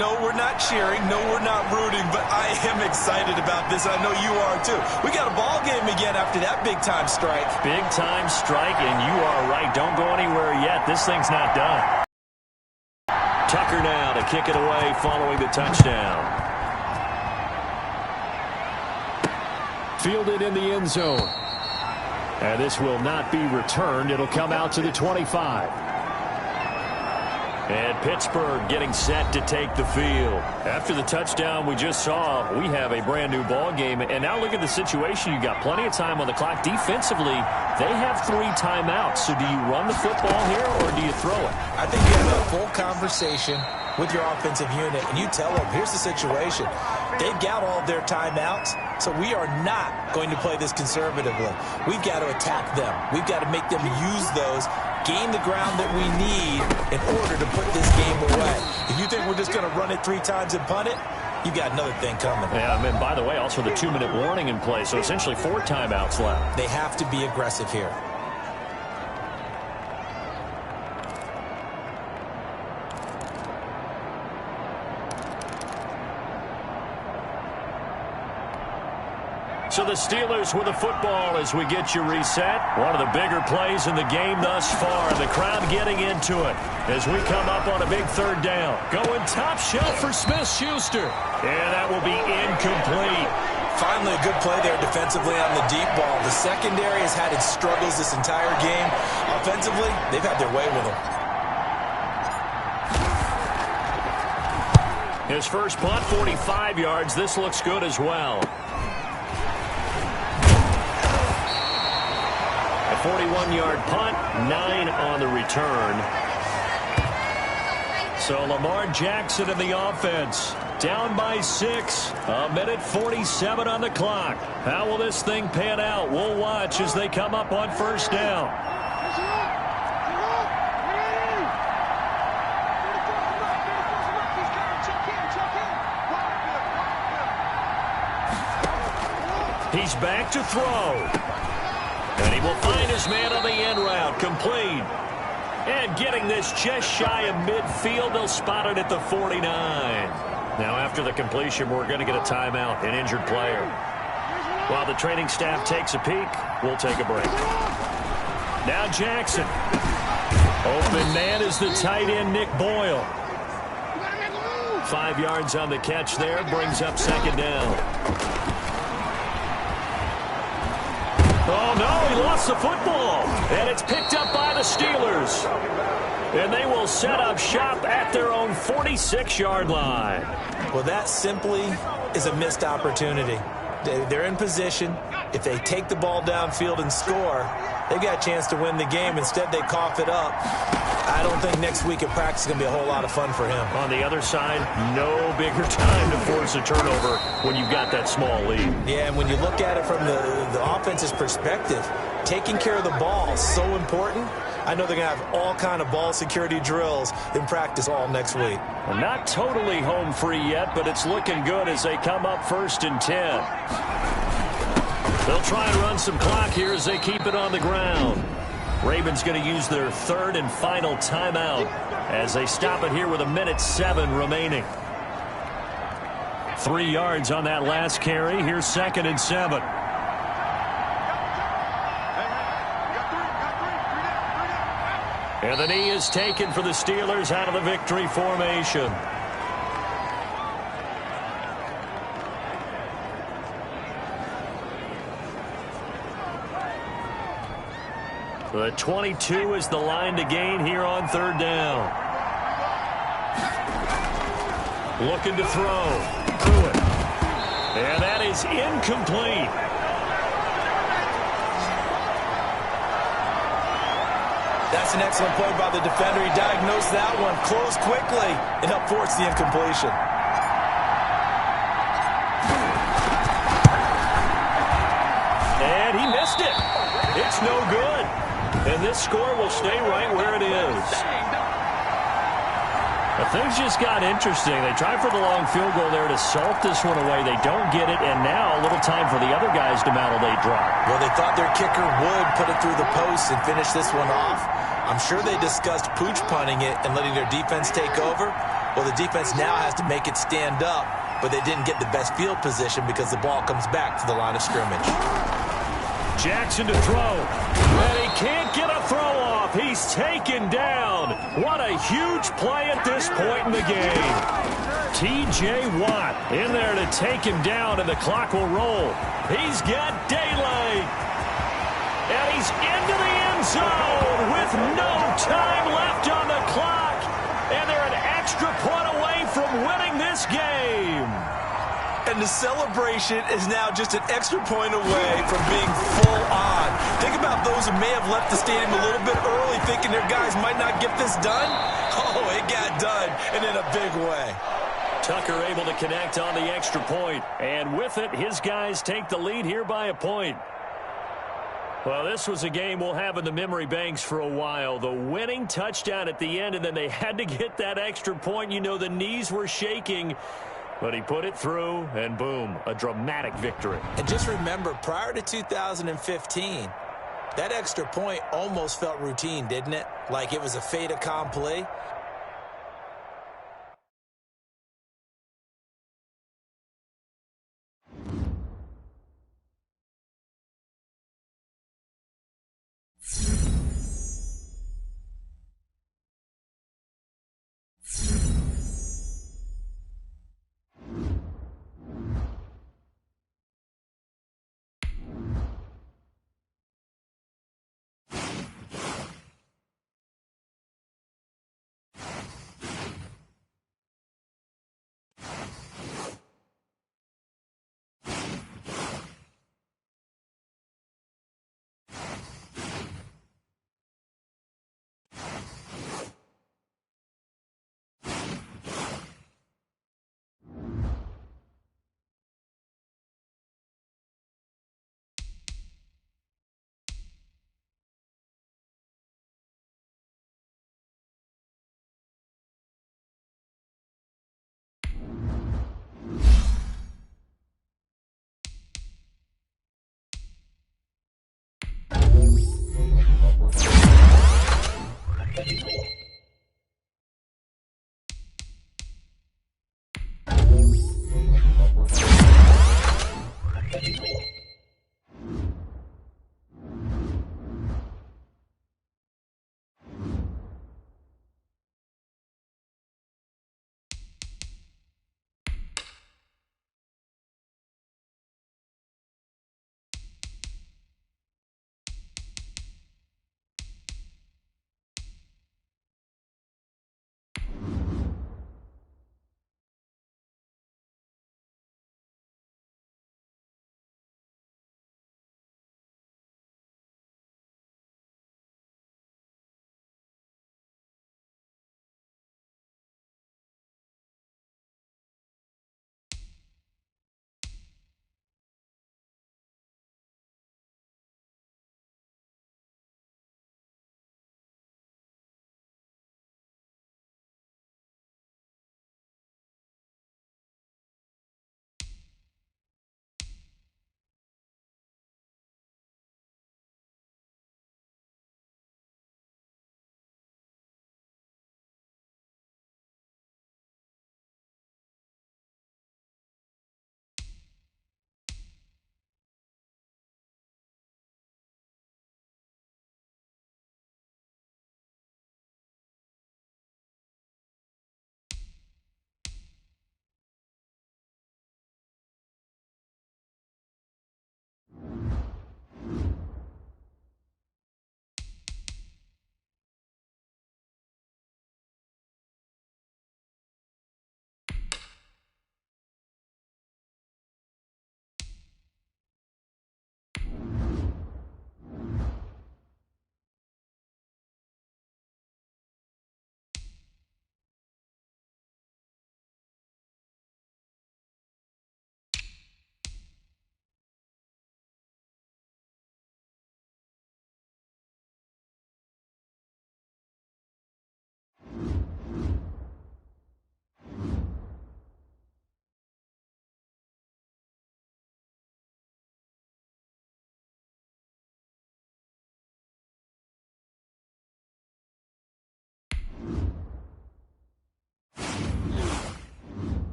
No, we're not cheering. No, we're not rooting. But I am excited about this. I know you are, too. We got a ball game again after that big-time strike. Big-time strike, and you are right. Don't go anywhere yet. This thing's not done. Tucker now to kick it away following the touchdown. Fielded in the end zone. And this will not be returned. It'll come out to the 25. And Pittsburgh getting set to take the field. After the touchdown we just saw, we have a brand-new ball game. And now look at the situation. You got plenty of time on the clock. Defensively, they have 3 timeouts. So do you run the football here or do you throw it? I think you have a full conversation with your offensive unit, and you tell them, here's the situation. They've got all of their timeouts, so we are not going to play this conservatively. We've got to attack them. We've got to make them use those, gain the ground that we need in order to put this game away. If you think we're just going to run it 3 times and punt it, you got another thing coming. Yeah, and by the way, also the 2-minute warning in play, so essentially 4 timeouts left. They have to be aggressive here. So the Steelers with the football as we get you reset. One of the bigger plays in the game thus far. The crowd getting into it as we come up on a big 3rd down. Going top shelf for Smith-Schuster. And that will be incomplete. Finally, a good play there defensively on the deep ball. The secondary has had its struggles this entire game. Offensively, they've had their way with them. His first punt, 45 yards. This looks good as well. 41-yard punt, 9 on the return. So Lamar Jackson in the offense, down by 6, 1:47 on the clock. How will this thing pan out? We'll watch as they come up on 1st down. He's back to throw. And he will find his man on the end route. Complete. And getting this just shy of midfield. They'll spot it at the 49. Now after the completion, we're going to get a timeout, an injured player. While the training staff takes a peek, we'll take a break. Now Jackson. Open man is the tight end, Nick Boyle. 5 yards on the catch there. Brings up 2nd down. Oh, no, he lost the football. And it's picked up by the Steelers. And they will set up shop at their own 46-yard line. Well, that simply is a missed opportunity. They're in position. If they take the ball downfield and score, they've got a chance to win the game. Instead, they cough it up. I don't think next week at practice is going to be a whole lot of fun for him. On the other side, no bigger time to force a turnover when you've got that small lead. Yeah, and when you look at it from the offense's perspective, taking care of the ball is so important. I know they're going to have all kind of ball security drills in practice all next week. Well, not totally home free yet, but it's looking good as they come up 1st and 10. They'll try and run some clock here as they keep it on the ground. Ravens going to use their 3rd and final timeout as they stop it here with 1:07 remaining. 3 yards on that last carry. Here's 2nd and 7. And the knee is taken for the Steelers out of the victory formation. The 22 is the line to gain here on 3rd down. Looking to throw. Threw it. And that is incomplete. That's an excellent play by the defender. He diagnosed that one, closed quickly, and helped force the incompletion. And he missed it. It's no good. And this score will stay right where it is. But things just got interesting. They tried for the long field goal there to salt this one away. They don't get it, and now a little time for the other guys to mount a late drive. Well, they thought their kicker would put it through the post and finish this one off. I'm sure they discussed pooch punting it and letting their defense take over. Well, the defense now has to make it stand up, but they didn't get the best field position because the ball comes back to the line of scrimmage. Jackson to throw. And he can't get a throw off. He's taken down. What a huge play at this point in the game. T.J. Watt in there to take him down, and the clock will roll. He's got daylight. And he's into the end zone with no time left on the clock. And they're an extra point away from winning this game. And the celebration is now just an extra point away from being full on. Think about those who may have left the stadium a little bit early thinking their guys might not get this done. Oh, it got done, and in a big way. Tucker able to connect on the extra point. And with it, his guys take the lead here by a point. Well, this was a game we'll have in the memory banks for a while. The winning touchdown at the end, and then they had to get that extra point. You know, the knees were shaking, but he put it through, and boom, a dramatic victory. And just remember, prior to 2015, that extra point almost felt routine, didn't it? Like it was a fait accompli.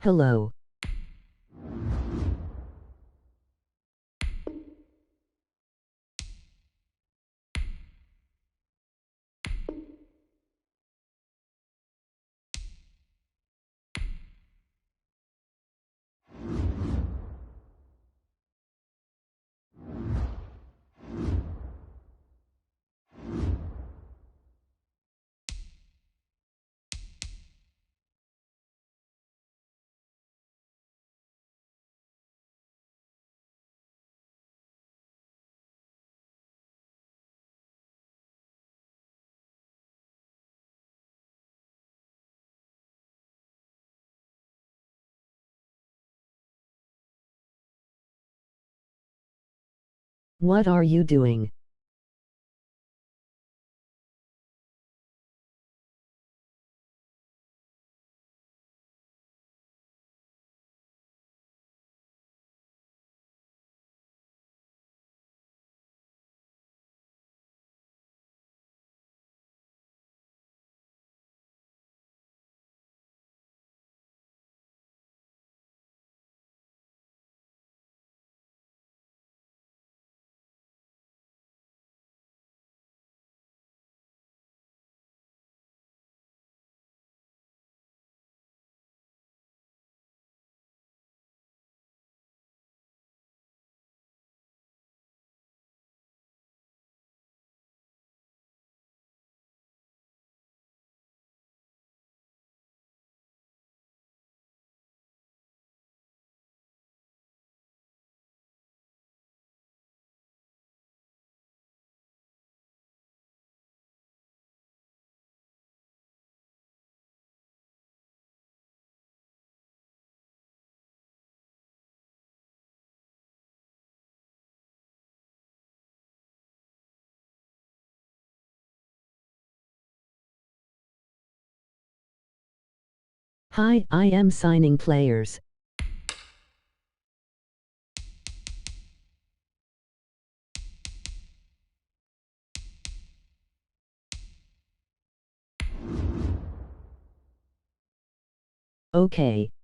Hello. What are you doing? Hi, I am signing players. Okay.